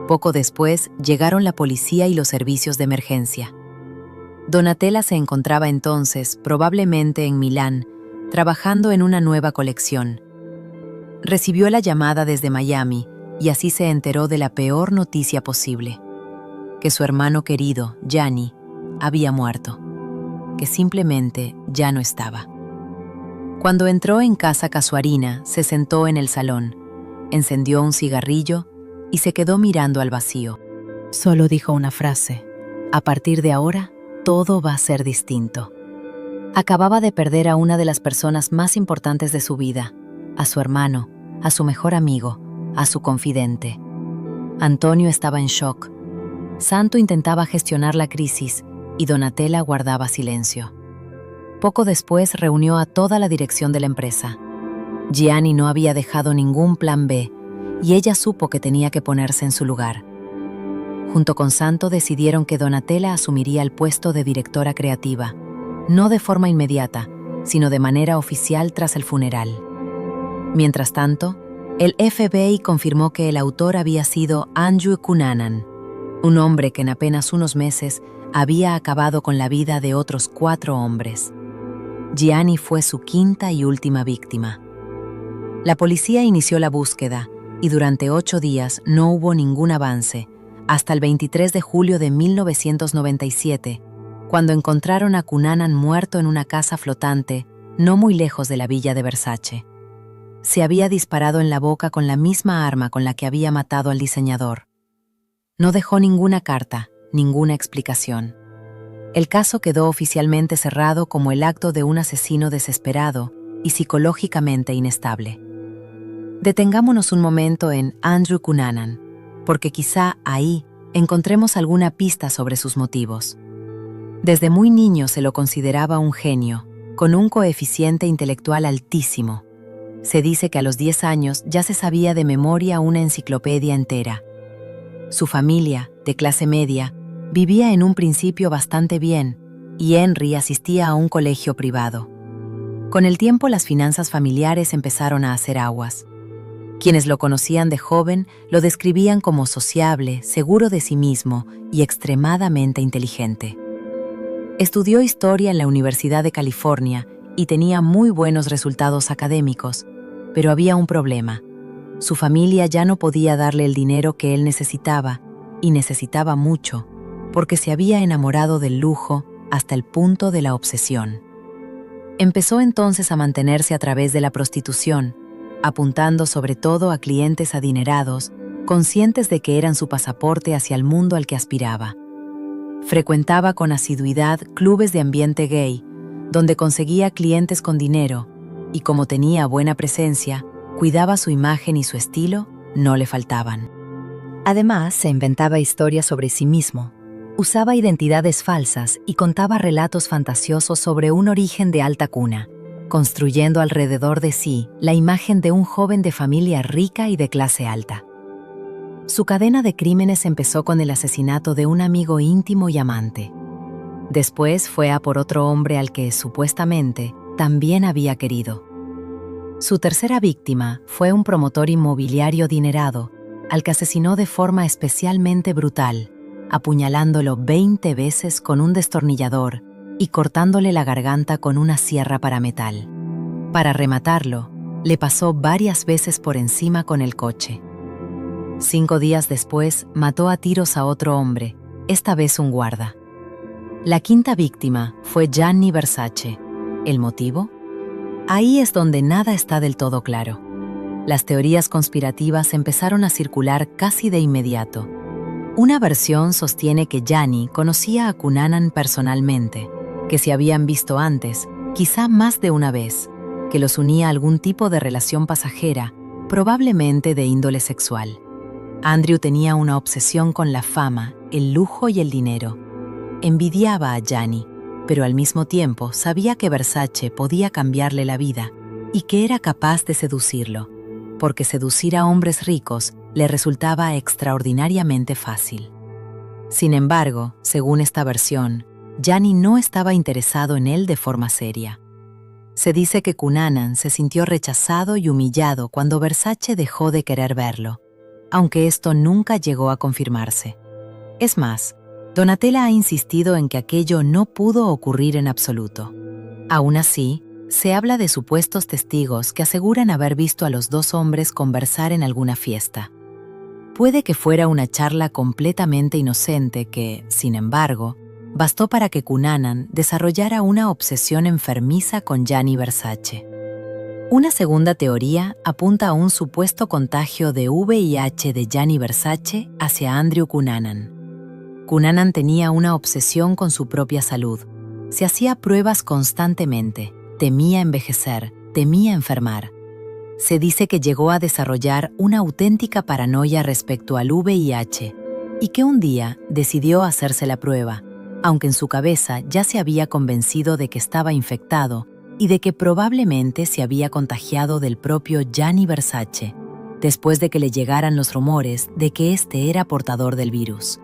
Poco después llegaron la policía y los servicios de emergencia. Donatella se encontraba entonces, probablemente en Milán, trabajando en una nueva colección. Recibió la llamada desde Miami y así se enteró de la peor noticia posible: que su hermano querido, Gianni, había muerto, que simplemente ya no estaba. Cuando entró en casa Casuarina, se sentó en el salón, encendió un cigarrillo y se quedó mirando al vacío. Solo dijo una frase: a partir de ahora, todo va a ser distinto. Acababa de perder a una de las personas más importantes de su vida, a su hermano, a su mejor amigo, a su confidente. Antonio estaba en shock. Santo intentaba gestionar la crisis y Donatella guardaba silencio. Poco después reunió a toda la dirección de la empresa. Gianni no había dejado ningún plan B y ella supo que tenía que ponerse en su lugar. Junto con Santo decidieron que Donatella asumiría el puesto de directora creativa, no de forma inmediata, sino de manera oficial tras el funeral. Mientras tanto, el FBI confirmó que el autor había sido Andrew Cunanan, un hombre que en apenas unos meses había acabado con la vida de otros 4 hombres. Gianni fue su quinta y última víctima. La policía inició la búsqueda y durante 8 días no hubo ningún avance, hasta el 23 de julio de 1997, cuando encontraron a Cunanan muerto en una casa flotante, no muy lejos de la villa de Versace. Se había disparado en la boca con la misma arma con la que había matado al diseñador. No dejó ninguna carta, ninguna explicación. El caso quedó oficialmente cerrado como el acto de un asesino desesperado y psicológicamente inestable. Detengámonos un momento en Andrew Cunanan, porque quizá ahí encontremos alguna pista sobre sus motivos. Desde muy niño se lo consideraba un genio, con un coeficiente intelectual altísimo. Se dice que a los 10 años ya se sabía de memoria una enciclopedia entera. Su familia, de clase media, vivía en un principio bastante bien, y Henry asistía a un colegio privado. Con el tiempo las finanzas familiares empezaron a hacer aguas. Quienes lo conocían de joven lo describían como sociable, seguro de sí mismo y extremadamente inteligente. Estudió historia en la Universidad de California y tenía muy buenos resultados académicos, pero había un problema. Su familia ya no podía darle el dinero que él necesitaba, y necesitaba mucho, porque se había enamorado del lujo hasta el punto de la obsesión. Empezó entonces a mantenerse a través de la prostitución, apuntando sobre todo a clientes adinerados, conscientes de que eran su pasaporte hacia el mundo al que aspiraba. Frecuentaba con asiduidad clubes de ambiente gay, donde conseguía clientes con dinero, y como tenía buena presencia, cuidaba su imagen y su estilo, no le faltaban. Además, se inventaba historias sobre sí mismo, usaba identidades falsas y contaba relatos fantasiosos sobre un origen de alta cuna, construyendo alrededor de sí la imagen de un joven de familia rica y de clase alta. Su cadena de crímenes empezó con el asesinato de un amigo íntimo y amante. Después fue a por otro hombre al que, supuestamente, también había querido. Su tercera víctima fue un promotor inmobiliario adinerado, al que asesinó de forma especialmente brutal, apuñalándolo 20 veces con un destornillador y cortándole la garganta con una sierra para metal. Para rematarlo, le pasó varias veces por encima con el coche. 5 días después, mató a tiros a otro hombre, esta vez un guarda. La quinta víctima fue Gianni Versace. ¿El motivo? Ahí es donde nada está del todo claro. Las teorías conspirativas empezaron a circular casi de inmediato. Una versión sostiene que Gianni conocía a Cunanan personalmente, que se habían visto antes, quizá más de una vez, que los unía a algún tipo de relación pasajera, probablemente de índole sexual. Andrew tenía una obsesión con la fama, el lujo y el dinero. Envidiaba a Gianni, pero al mismo tiempo sabía que Versace podía cambiarle la vida y que era capaz de seducirlo, porque seducir a hombres ricos le resultaba extraordinariamente fácil. Sin embargo, según esta versión, Gianni no estaba interesado en él de forma seria. Se dice que Cunanan se sintió rechazado y humillado cuando Versace dejó de querer verlo, aunque esto nunca llegó a confirmarse. Es más, Donatella ha insistido en que aquello no pudo ocurrir en absoluto. Aún así, se habla de supuestos testigos que aseguran haber visto a los dos hombres conversar en alguna fiesta. Puede que fuera una charla completamente inocente que, sin embargo, bastó para que Cunanan desarrollara una obsesión enfermiza con Gianni Versace. Una segunda teoría apunta a un supuesto contagio de VIH de Gianni Versace hacia Andrew Cunanan. Cunanan tenía una obsesión con su propia salud. Se hacía pruebas constantemente, temía envejecer, temía enfermar. Se dice que llegó a desarrollar una auténtica paranoia respecto al VIH y que un día decidió hacerse la prueba, aunque en su cabeza ya se había convencido de que estaba infectado y de que probablemente se había contagiado del propio Gianni Versace, después de que le llegaran los rumores de que éste era portador del virus.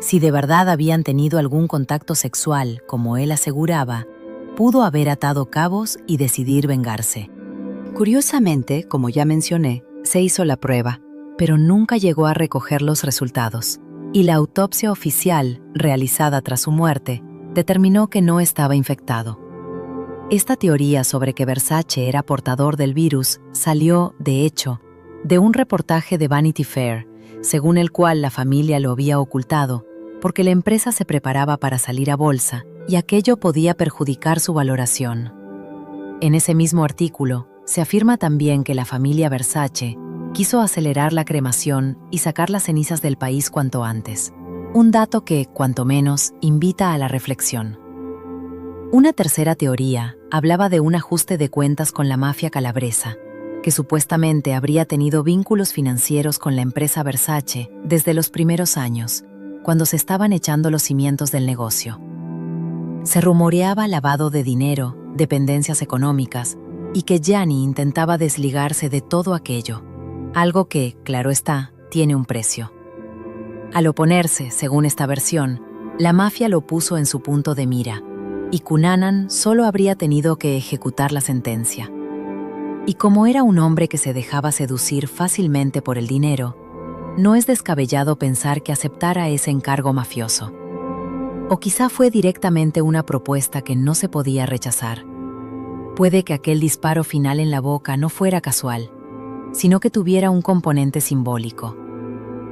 Si de verdad habían tenido algún contacto sexual, como él aseguraba, pudo haber atado cabos y decidir vengarse. Curiosamente, como ya mencioné, se hizo la prueba, pero nunca llegó a recoger los resultados, y la autopsia oficial, realizada tras su muerte, determinó que no estaba infectado. Esta teoría sobre que Versace era portador del virus salió, de hecho, de un reportaje de Vanity Fair, según el cual la familia lo había ocultado, porque la empresa se preparaba para salir a bolsa y aquello podía perjudicar su valoración. En ese mismo artículo, se afirma también que la familia Versace quiso acelerar la cremación y sacar las cenizas del país cuanto antes, un dato que, cuanto menos, invita a la reflexión. Una tercera teoría hablaba de un ajuste de cuentas con la mafia calabresa, que supuestamente habría tenido vínculos financieros con la empresa Versace desde los primeros años, cuando se estaban echando los cimientos del negocio. Se rumoreaba lavado de dinero, dependencias económicas, y que Gianni intentaba desligarse de todo aquello, algo que, claro está, tiene un precio. Al oponerse, según esta versión, la mafia lo puso en su punto de mira, y Cunanan solo habría tenido que ejecutar la sentencia. Y como era un hombre que se dejaba seducir fácilmente por el dinero, no es descabellado pensar que aceptara ese encargo mafioso. O quizá fue directamente una propuesta que no se podía rechazar. Puede que aquel disparo final en la boca no fuera casual, sino que tuviera un componente simbólico,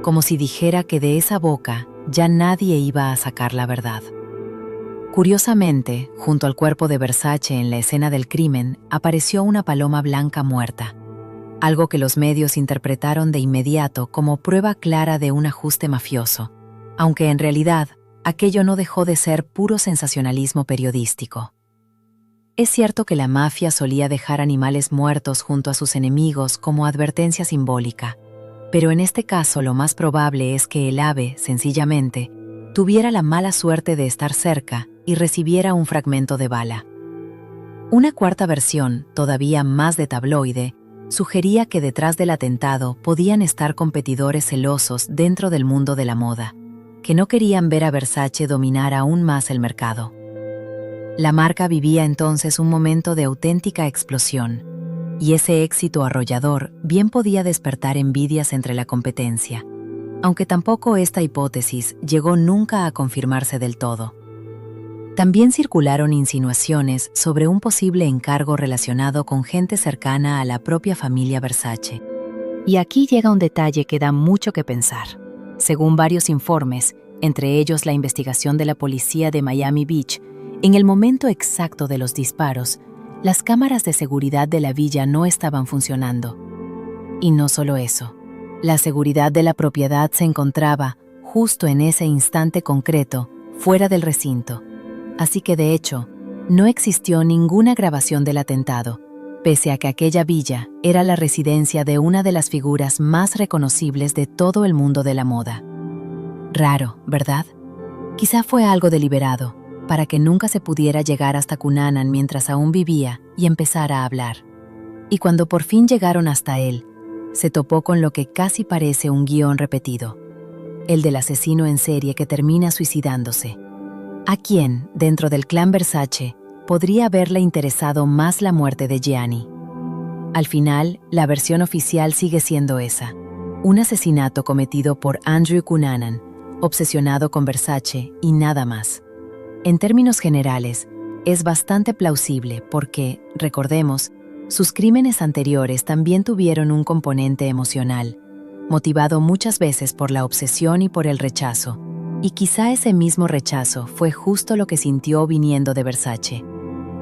como si dijera que de esa boca ya nadie iba a sacar la verdad. Curiosamente, junto al cuerpo de Versace en la escena del crimen, apareció una paloma blanca muerta, algo que los medios interpretaron de inmediato como prueba clara de un ajuste mafioso, aunque en realidad aquello no dejó de ser puro sensacionalismo periodístico. Es cierto que la mafia solía dejar animales muertos junto a sus enemigos como advertencia simbólica, pero en este caso lo más probable es que el ave, sencillamente, tuviera la mala suerte de estar cerca y recibiera un fragmento de bala. Una cuarta versión, todavía más de tabloide, sugería que detrás del atentado podían estar competidores celosos dentro del mundo de la moda, que no querían ver a Versace dominar aún más el mercado. La marca vivía entonces un momento de auténtica explosión, y ese éxito arrollador bien podía despertar envidias entre la competencia, aunque tampoco esta hipótesis llegó nunca a confirmarse del todo. También circularon insinuaciones sobre un posible encargo relacionado con gente cercana a la propia familia Versace. Y aquí llega un detalle que da mucho que pensar. Según varios informes, entre ellos la investigación de la policía de Miami Beach, en el momento exacto de los disparos, las cámaras de seguridad de la villa no estaban funcionando. Y no solo eso, la seguridad de la propiedad se encontraba, justo en ese instante concreto, fuera del recinto. Así que de hecho, no existió ninguna grabación del atentado, pese a que aquella villa era la residencia de una de las figuras más reconocibles de todo el mundo de la moda. Raro, ¿verdad? Quizá fue algo deliberado, para que nunca se pudiera llegar hasta Cunanan mientras aún vivía y empezar a hablar. Y cuando por fin llegaron hasta él, se topó con lo que casi parece un guión repetido, el del asesino en serie que termina suicidándose. ¿A quién, dentro del clan Versace, podría haberle interesado más la muerte de Gianni? Al final, la versión oficial sigue siendo esa: un asesinato cometido por Andrew Cunanan, obsesionado con Versace y nada más. En términos generales, es bastante plausible porque, recordemos, sus crímenes anteriores también tuvieron un componente emocional, motivado muchas veces por la obsesión y por el rechazo, y quizá ese mismo rechazo fue justo lo que sintió viniendo de Versace.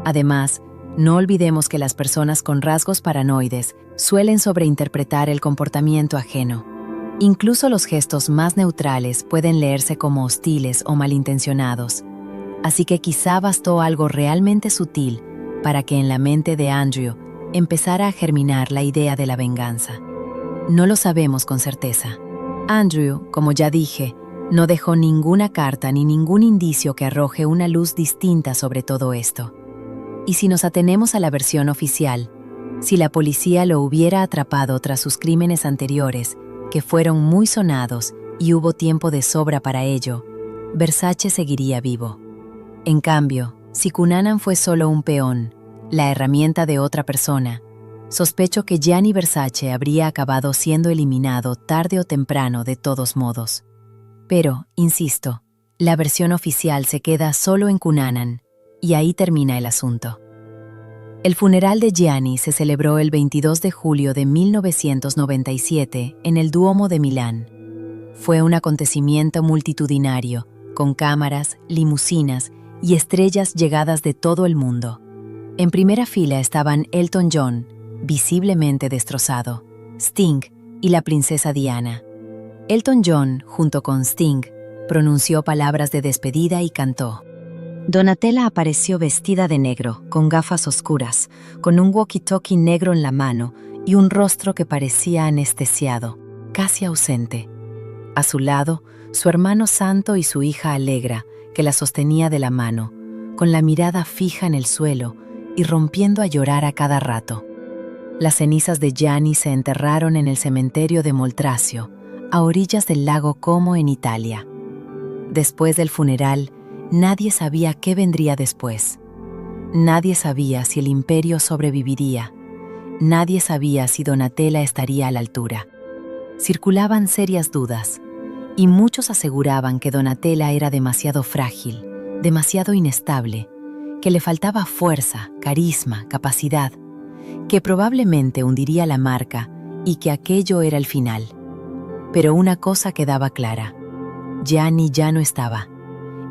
Además, no olvidemos que las personas con rasgos paranoides suelen sobreinterpretar el comportamiento ajeno. Incluso los gestos más neutrales pueden leerse como hostiles o malintencionados. Así que quizá bastó algo realmente sutil para que en la mente de Andrew empezara a germinar la idea de la venganza. No lo sabemos con certeza. Andrew, como ya dije, no dejó ninguna carta ni ningún indicio que arroje una luz distinta sobre todo esto. Y si nos atenemos a la versión oficial, si la policía lo hubiera atrapado tras sus crímenes anteriores, que fueron muy sonados y hubo tiempo de sobra para ello, Versace seguiría vivo. En cambio, si Cunanan fue solo un peón, la herramienta de otra persona, sospecho que Gianni Versace habría acabado siendo eliminado tarde o temprano de todos modos. Pero, insisto, la versión oficial se queda solo en Cunanan, y ahí termina el asunto. El funeral de Gianni se celebró el 22 de julio de 1997 en el Duomo de Milán. Fue un acontecimiento multitudinario, con cámaras, limusinas y estrellas llegadas de todo el mundo. En primera fila estaban Elton John, visiblemente destrozado, Sting y la princesa Diana. Elton John, junto con Sting, pronunció palabras de despedida y cantó. Donatella apareció vestida de negro, con gafas oscuras, con un walkie-talkie negro en la mano y un rostro que parecía anestesiado, casi ausente. A su lado, su hermano Santo y su hija Allegra, que la sostenía de la mano, con la mirada fija en el suelo y rompiendo a llorar a cada rato. Las cenizas de Gianni se enterraron en el cementerio de Moltrasio, a orillas del lago Como en Italia. Después del funeral, nadie sabía qué vendría después. Nadie sabía si el imperio sobreviviría. Nadie sabía si Donatella estaría a la altura. Circulaban serias dudas, y muchos aseguraban que Donatella era demasiado frágil, demasiado inestable, que le faltaba fuerza, carisma, capacidad, que probablemente hundiría la marca y que aquello era el final. Pero una cosa quedaba clara: Gianni ya no estaba,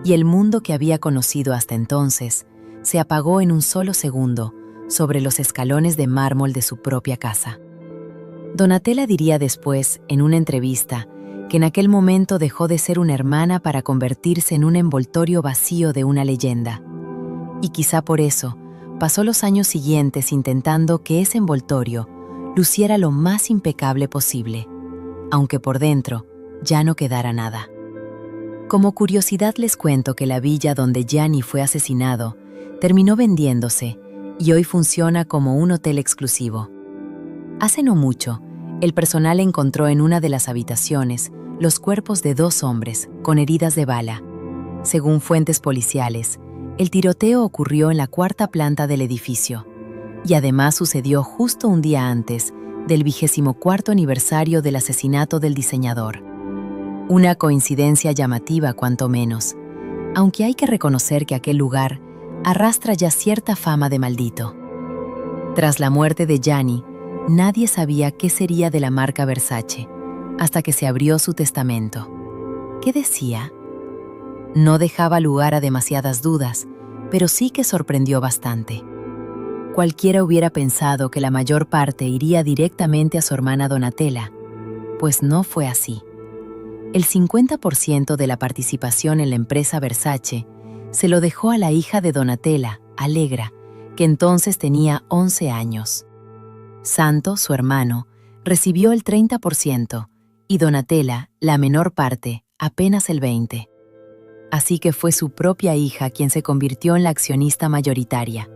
y el mundo que había conocido hasta entonces se apagó en un solo segundo sobre los escalones de mármol de su propia casa. Donatella diría después, en una entrevista, que en aquel momento dejó de ser una hermana para convertirse en un envoltorio vacío de una leyenda. Y quizá por eso, pasó los años siguientes intentando que ese envoltorio luciera lo más impecable posible, aunque por dentro ya no quedara nada. Como curiosidad les cuento que la villa donde Gianni fue asesinado terminó vendiéndose y hoy funciona como un hotel exclusivo. Hace no mucho, el personal encontró en una de las habitaciones los cuerpos de 2 hombres con heridas de bala. Según fuentes policiales, el tiroteo ocurrió en la 4ª planta del edificio y además sucedió justo un día antes del 24º aniversario del asesinato del diseñador. Una coincidencia llamativa cuanto menos, aunque hay que reconocer que aquel lugar arrastra ya cierta fama de maldito. Tras la muerte de Gianni, nadie sabía qué sería de la marca Versace, hasta que se abrió su testamento. ¿Qué decía? No dejaba lugar a demasiadas dudas, pero sí que sorprendió bastante. Cualquiera hubiera pensado que la mayor parte iría directamente a su hermana Donatella, pues no fue así. El 50% de la participación en la empresa Versace se lo dejó a la hija de Donatella, Allegra, que entonces tenía 11 años. Santo, su hermano, recibió el 30% y Donatella, la menor parte, apenas el 20%. Así que fue su propia hija quien se convirtió en la accionista mayoritaria.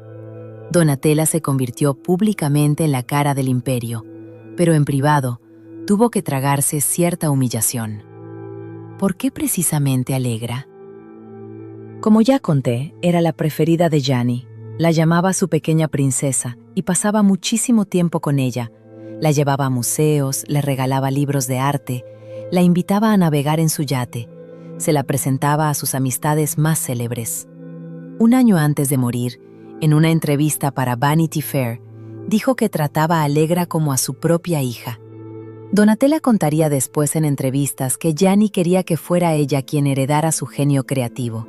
Donatella se convirtió públicamente en la cara del imperio, pero en privado tuvo que tragarse cierta humillación. ¿Por qué precisamente Allegra? Como ya conté, era la preferida de Gianni. La llamaba su pequeña princesa y pasaba muchísimo tiempo con ella. La llevaba a museos, le regalaba libros de arte, la invitaba a navegar en su yate, se la presentaba a sus amistades más célebres. Un año antes de morir, en una entrevista para Vanity Fair, dijo que trataba a Allegra como a su propia hija. Donatella contaría después en entrevistas que Gianni quería que fuera ella quien heredara su genio creativo.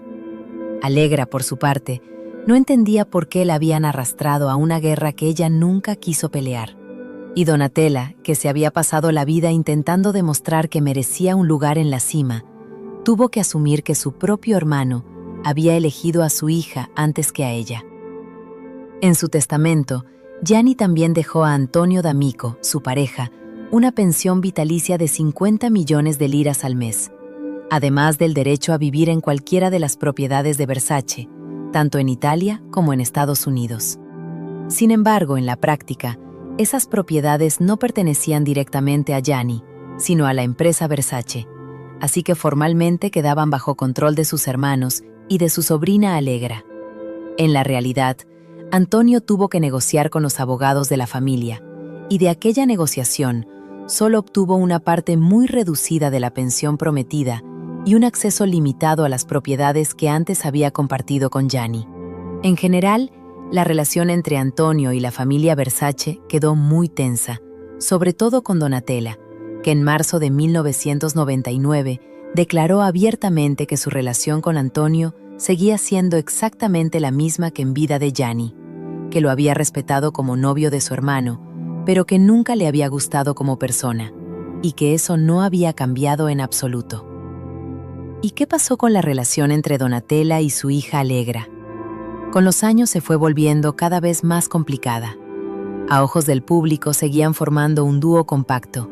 Allegra, por su parte, no entendía por qué la habían arrastrado a una guerra que ella nunca quiso pelear. Y Donatella, que se había pasado la vida intentando demostrar que merecía un lugar en la cima, tuvo que asumir que su propio hermano había elegido a su hija antes que a ella. En su testamento, Gianni también dejó a Antonio D'Amico, su pareja, una pensión vitalicia de 50 millones de liras al mes, además del derecho a vivir en cualquiera de las propiedades de Versace, tanto en Italia como en Estados Unidos. Sin embargo, en la práctica, esas propiedades no pertenecían directamente a Gianni, sino a la empresa Versace, así que formalmente quedaban bajo control de sus hermanos y de su sobrina Allegra. En la realidad, Antonio tuvo que negociar con los abogados de la familia, y de aquella negociación solo obtuvo una parte muy reducida de la pensión prometida y un acceso limitado a las propiedades que antes había compartido con Gianni. En general, la relación entre Antonio y la familia Versace quedó muy tensa, sobre todo con Donatella, que en marzo de 1999 declaró abiertamente que su relación con Antonio seguía siendo exactamente la misma que en vida de Gianni, que lo había respetado como novio de su hermano, pero que nunca le había gustado como persona, y que eso no había cambiado en absoluto. ¿Y qué pasó con la relación entre Donatella y su hija Allegra? Con los años se fue volviendo cada vez más complicada. A ojos del público seguían formando un dúo compacto.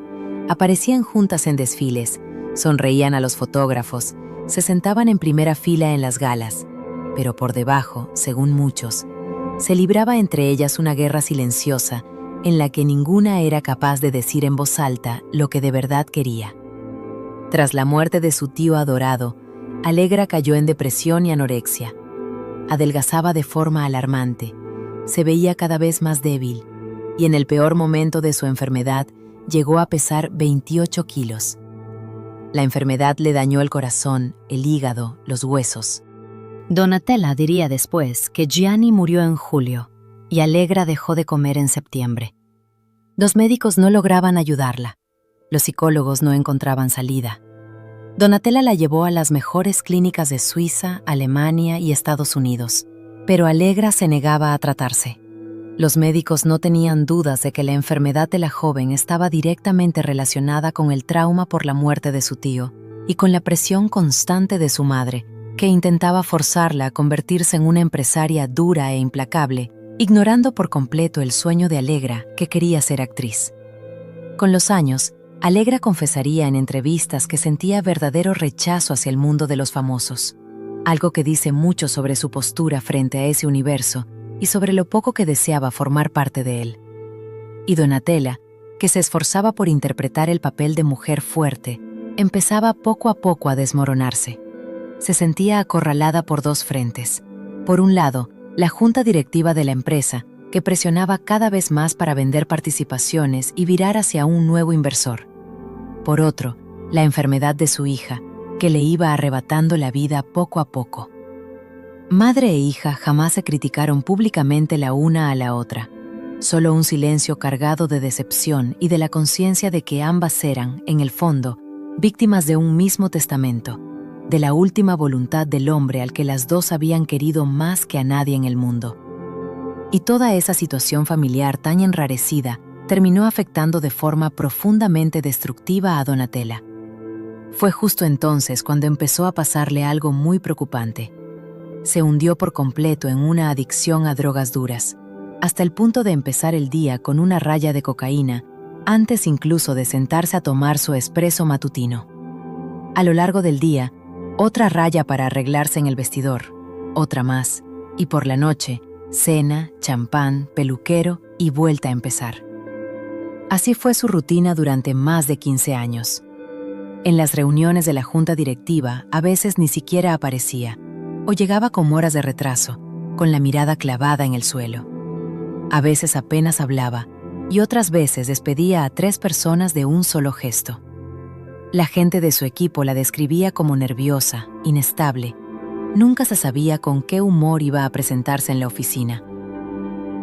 Aparecían juntas en desfiles, sonreían a los fotógrafos, se sentaban en primera fila en las galas, pero por debajo, según muchos, se libraba entre ellas una guerra silenciosa en la que ninguna era capaz de decir en voz alta lo que de verdad quería. Tras la muerte de su tío adorado, Allegra cayó en depresión y anorexia. Adelgazaba de forma alarmante, se veía cada vez más débil y en el peor momento de su enfermedad llegó a pesar 28 kilos. La enfermedad le dañó el corazón, el hígado, los huesos. Donatella diría después que Gianni murió en julio y Allegra dejó de comer en septiembre. Los médicos no lograban ayudarla. Los psicólogos no encontraban salida. Donatella la llevó a las mejores clínicas de Suiza, Alemania y Estados Unidos, pero Allegra se negaba a tratarse. Los médicos no tenían dudas de que la enfermedad de la joven estaba directamente relacionada con el trauma por la muerte de su tío y con la presión constante de su madre, que intentaba forzarla a convertirse en una empresaria dura e implacable, ignorando por completo el sueño de Allegra, que quería ser actriz. Con los años, Allegra confesaría en entrevistas que sentía verdadero rechazo hacia el mundo de los famosos, algo que dice mucho sobre su postura frente a ese universo y sobre lo poco que deseaba formar parte de él. Y Donatella, que se esforzaba por interpretar el papel de mujer fuerte, empezaba poco a poco a desmoronarse. Se sentía acorralada por dos frentes. Por un lado, la junta directiva de la empresa, que presionaba cada vez más para vender participaciones y virar hacia un nuevo inversor. Por otro, la enfermedad de su hija, que le iba arrebatando la vida poco a poco. Madre e hija jamás se criticaron públicamente la una a la otra. Solo un silencio cargado de decepción y de la conciencia de que ambas eran, en el fondo, víctimas de un mismo testamento, de la última voluntad del hombre al que las dos habían querido más que a nadie en el mundo. Y toda esa situación familiar tan enrarecida terminó afectando de forma profundamente destructiva a Donatella. Fue justo entonces cuando empezó a pasarle algo muy preocupante. Se hundió por completo en una adicción a drogas duras, hasta el punto de empezar el día con una raya de cocaína, antes incluso de sentarse a tomar su espresso matutino. A lo largo del día, otra raya para arreglarse en el vestidor, otra más, y por la noche, cena, champán, peluquero y vuelta a empezar. Así fue su rutina durante más de 15 años. En las reuniones de la junta directiva a veces ni siquiera aparecía, o llegaba con horas de retraso, con la mirada clavada en el suelo. A veces apenas hablaba, y otras veces despedía a 3 personas de un solo gesto. La gente de su equipo la describía como nerviosa, inestable. Nunca se sabía con qué humor iba a presentarse en la oficina.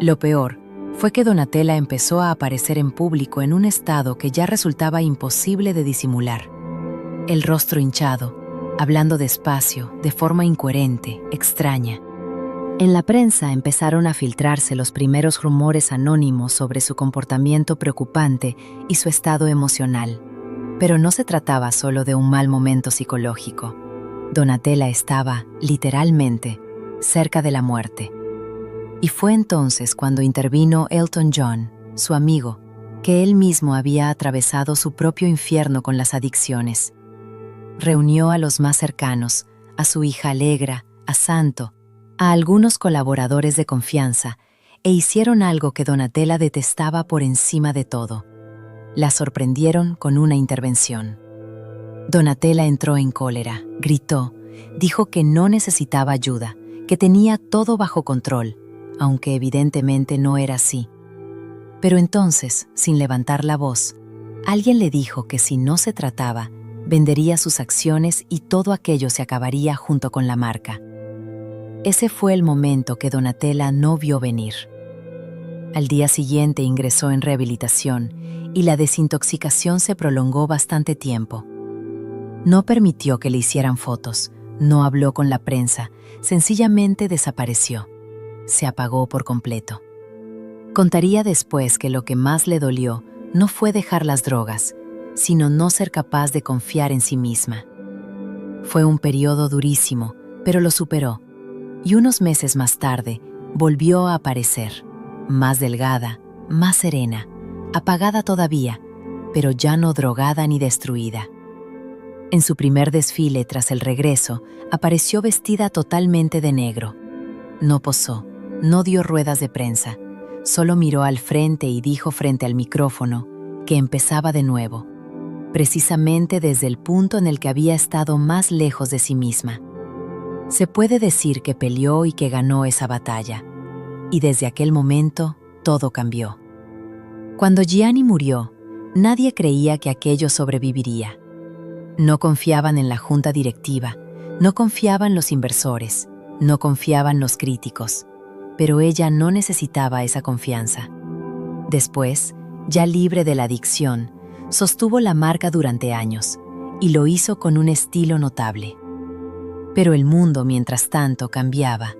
Lo peor fue que Donatella empezó a aparecer en público en un estado que ya resultaba imposible de disimular. El rostro hinchado, hablando despacio, de forma incoherente, extraña. En la prensa empezaron a filtrarse los primeros rumores anónimos sobre su comportamiento preocupante y su estado emocional. Pero no se trataba solo de un mal momento psicológico. Donatella estaba, literalmente, cerca de la muerte. Y fue entonces cuando intervino Elton John, su amigo, que él mismo había atravesado su propio infierno con las adicciones. Reunió a los más cercanos, a su hija Allegra, a Santo, a algunos colaboradores de confianza, e hicieron algo que Donatella detestaba por encima de todo. La sorprendieron con una intervención. Donatella entró en cólera, gritó, dijo que no necesitaba ayuda, que tenía todo bajo control, aunque evidentemente no era así. Pero entonces, sin levantar la voz, alguien le dijo que si no se trataba, vendería sus acciones y todo aquello se acabaría junto con la marca. Ese fue el momento que Donatella no vio venir. Al día siguiente ingresó en rehabilitación y la desintoxicación se prolongó bastante tiempo. No permitió que le hicieran fotos, no habló con la prensa, sencillamente desapareció. Se apagó por completo. Contaría después que lo que más le dolió no fue dejar las drogas, sino no ser capaz de confiar en sí misma. Fue un periodo durísimo, pero lo superó, y unos meses más tarde volvió a aparecer, más delgada, más serena, apagada todavía, pero ya no drogada ni destruida. En su primer desfile tras el regreso, apareció vestida totalmente de negro. No posó, no dio ruedas de prensa, solo miró al frente y dijo frente al micrófono que empezaba de nuevo, precisamente desde el punto en el que había estado más lejos de sí misma. Se puede decir que peleó y que ganó esa batalla, y desde aquel momento todo cambió. Cuando Gianni murió, nadie creía que aquello sobreviviría. No confiaban en la junta directiva, no confiaban los inversores, no confiaban los críticos, pero ella no necesitaba esa confianza. Después, ya libre de la adicción, sostuvo la marca durante años y lo hizo con un estilo notable. Pero el mundo, mientras tanto, cambiaba.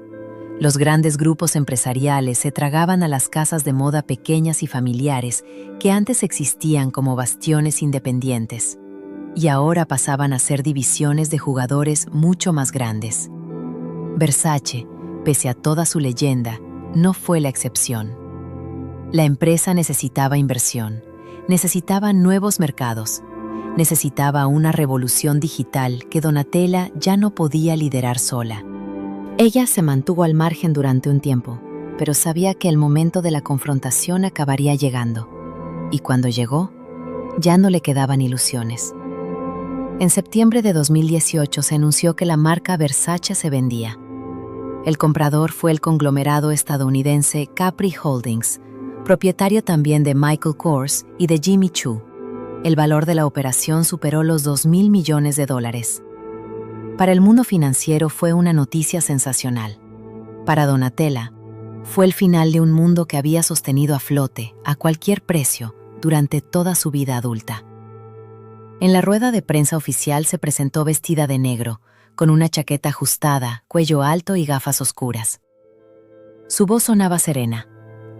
Los grandes grupos empresariales se tragaban a las casas de moda pequeñas y familiares que antes existían como bastiones independientes, y ahora pasaban a ser divisiones de jugadores mucho más grandes. Versace, pese a toda su leyenda, no fue la excepción. La empresa necesitaba inversión, necesitaba nuevos mercados, necesitaba una revolución digital que Donatella ya no podía liderar sola. Ella se mantuvo al margen durante un tiempo, pero sabía que el momento de la confrontación acabaría llegando. Y cuando llegó, ya no le quedaban ilusiones. En septiembre de 2018 se anunció que la marca Versace se vendía. El comprador fue el conglomerado estadounidense Capri Holdings, propietario también de Michael Kors y de Jimmy Choo. El valor de la operación superó los $2.000 millones. Para el mundo financiero fue una noticia sensacional. Para Donatella, fue el final de un mundo que había sostenido a flote, a cualquier precio, durante toda su vida adulta. En la rueda de prensa oficial se presentó vestida de negro, con una chaqueta ajustada, cuello alto y gafas oscuras. Su voz sonaba serena,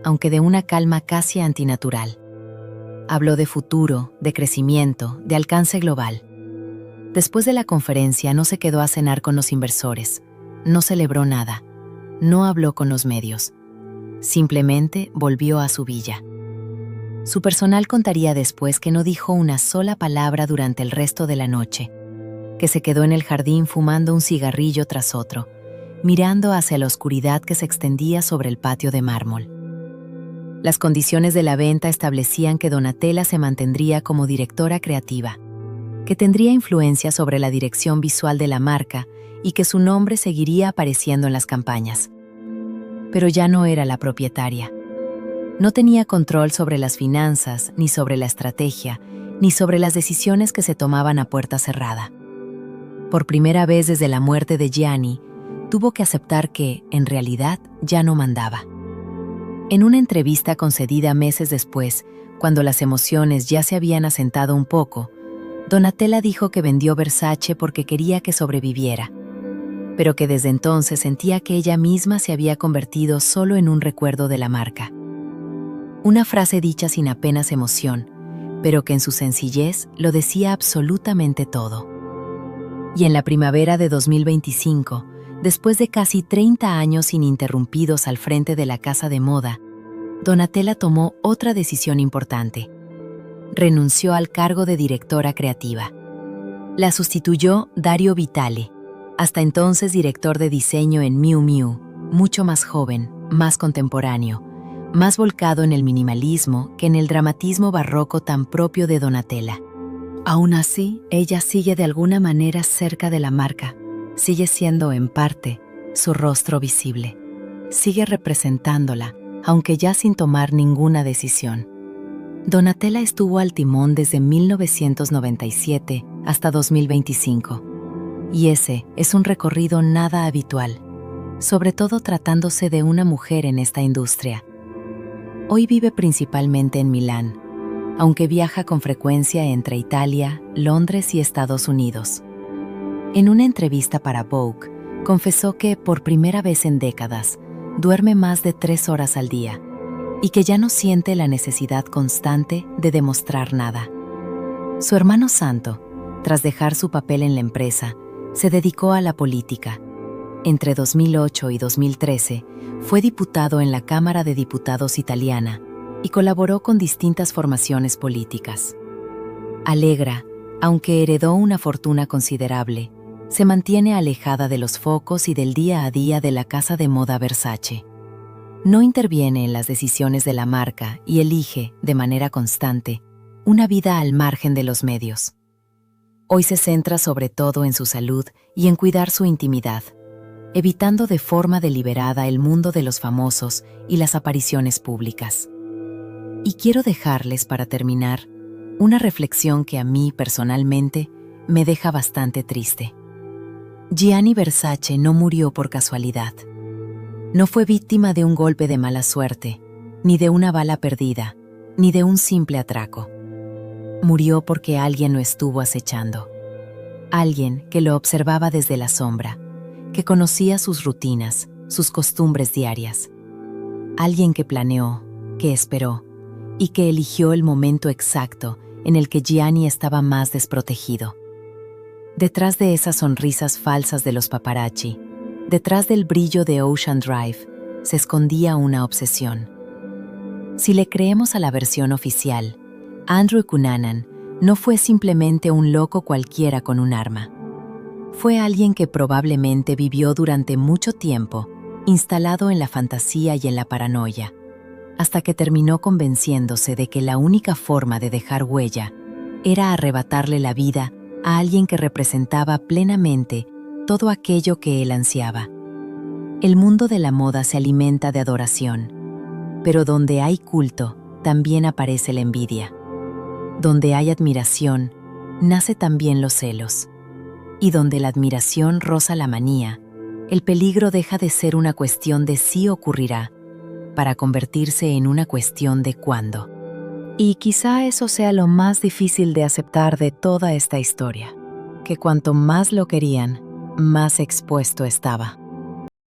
aunque de una calma casi antinatural. Habló de futuro, de crecimiento, de alcance global. Después de la conferencia no se quedó a cenar con los inversores, no celebró nada, no habló con los medios. Simplemente volvió a su villa. Su personal contaría después que no dijo una sola palabra durante el resto de la noche, que se quedó en el jardín fumando un cigarrillo tras otro, mirando hacia la oscuridad que se extendía sobre el patio de mármol. Las condiciones de la venta establecían que Donatella se mantendría como directora creativa, que tendría influencia sobre la dirección visual de la marca y que su nombre seguiría apareciendo en las campañas. Pero ya no era la propietaria. No tenía control sobre las finanzas, ni sobre la estrategia, ni sobre las decisiones que se tomaban a puerta cerrada. Por primera vez desde la muerte de Gianni, tuvo que aceptar que, en realidad, ya no mandaba. En una entrevista concedida meses después, cuando las emociones ya se habían asentado un poco, Donatella dijo que vendió Versace porque quería que sobreviviera, pero que desde entonces sentía que ella misma se había convertido solo en un recuerdo de la marca. Una frase dicha sin apenas emoción, pero que en su sencillez lo decía absolutamente todo. Y en la primavera de 2025, después de casi 30 años ininterrumpidos al frente de la casa de moda, Donatella tomó otra decisión importante. Renunció al cargo de directora creativa. La sustituyó Dario Vitale, hasta entonces director de diseño en Miu Miu, mucho más joven, más contemporáneo, más volcado en el minimalismo que en el dramatismo barroco tan propio de Donatella. Aún así, ella sigue de alguna manera cerca de la marca, sigue siendo, en parte, su rostro visible. Sigue representándola, aunque ya sin tomar ninguna decisión. Donatella estuvo al timón desde 1997 hasta 2025, y ese es un recorrido nada habitual, sobre todo tratándose de una mujer en esta industria. Hoy vive principalmente en Milán, aunque viaja con frecuencia entre Italia, Londres y Estados Unidos. En una entrevista para Vogue, confesó que, por primera vez en décadas, duerme más de 3 horas al día y que ya no siente la necesidad constante de demostrar nada. Su hermano Santo, tras dejar su papel en la empresa, se dedicó a la política. Entre 2008 y 2013, fue diputado en la Cámara de Diputados italiana y colaboró con distintas formaciones políticas. Allegra, aunque heredó una fortuna considerable, se mantiene alejada de los focos y del día a día de la casa de moda Versace. No interviene en las decisiones de la marca y elige, de manera constante, una vida al margen de los medios. Hoy se centra sobre todo en su salud y en cuidar su intimidad, evitando de forma deliberada el mundo de los famosos y las apariciones públicas. Y quiero dejarles, para terminar, una reflexión que a mí, personalmente, me deja bastante triste. Gianni Versace no murió por casualidad. No fue víctima de un golpe de mala suerte, ni de una bala perdida, ni de un simple atraco. Murió porque alguien lo estuvo acechando. Alguien que lo observaba desde la sombra, que conocía sus rutinas, sus costumbres diarias. Alguien que planeó, que esperó, y que eligió el momento exacto en el que Gianni estaba más desprotegido. Detrás de esas sonrisas falsas de los paparazzi, detrás del brillo de Ocean Drive, se escondía una obsesión. Si le creemos a la versión oficial, Andrew Cunanan no fue simplemente un loco cualquiera con un arma. Fue alguien que probablemente vivió durante mucho tiempo instalado en la fantasía y en la paranoia, hasta que terminó convenciéndose de que la única forma de dejar huella era arrebatarle la vida a alguien que representaba plenamente todo aquello que él ansiaba. El mundo de la moda se alimenta de adoración, pero donde hay culto, también aparece la envidia. Donde hay admiración, nace también los celos. Y donde la admiración roza la manía, el peligro deja de ser una cuestión de si ocurrirá, para convertirse en una cuestión de cuándo. Y quizá eso sea lo más difícil de aceptar de toda esta historia, que cuanto más lo querían, más expuesto estaba.